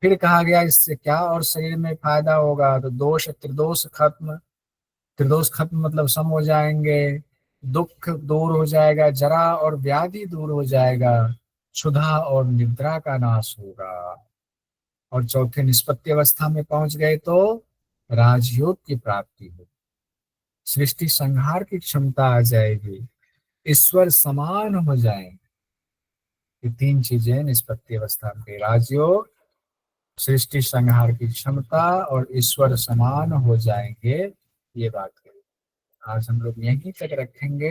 फिर कहा गया इससे क्या और शरीर में फायदा होगा? तो दोष त्रिदोष खत्म, त्रिदोष खत्म मतलब सम हो जाएंगे, दुख दूर हो जाएगा, जरा और व्याधि दूर हो जाएगा, क्षुधा और निद्रा का नाश होगा। और चौथे निष्पत्ति अवस्था में पहुंच गए तो राजयोग की प्राप्ति होगी, सृष्टि संहार की क्षमता आ जाएगी, ईश्वर समान हो जाएंगे। ये 3 चीजें निष्पत्ति अवस्था में, राजयोग, सृष्टि संहार की क्षमता और ईश्वर समान हो जाएंगे। ये बात है। आज हम लोग यहीं तक रखेंगे।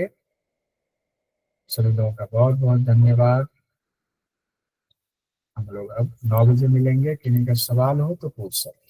सभी लोगों का बहुत बहुत धन्यवाद। हम लोग अब 9 बजे मिलेंगे। किन्हीं का सवाल हो तो पूछ सकते हैं।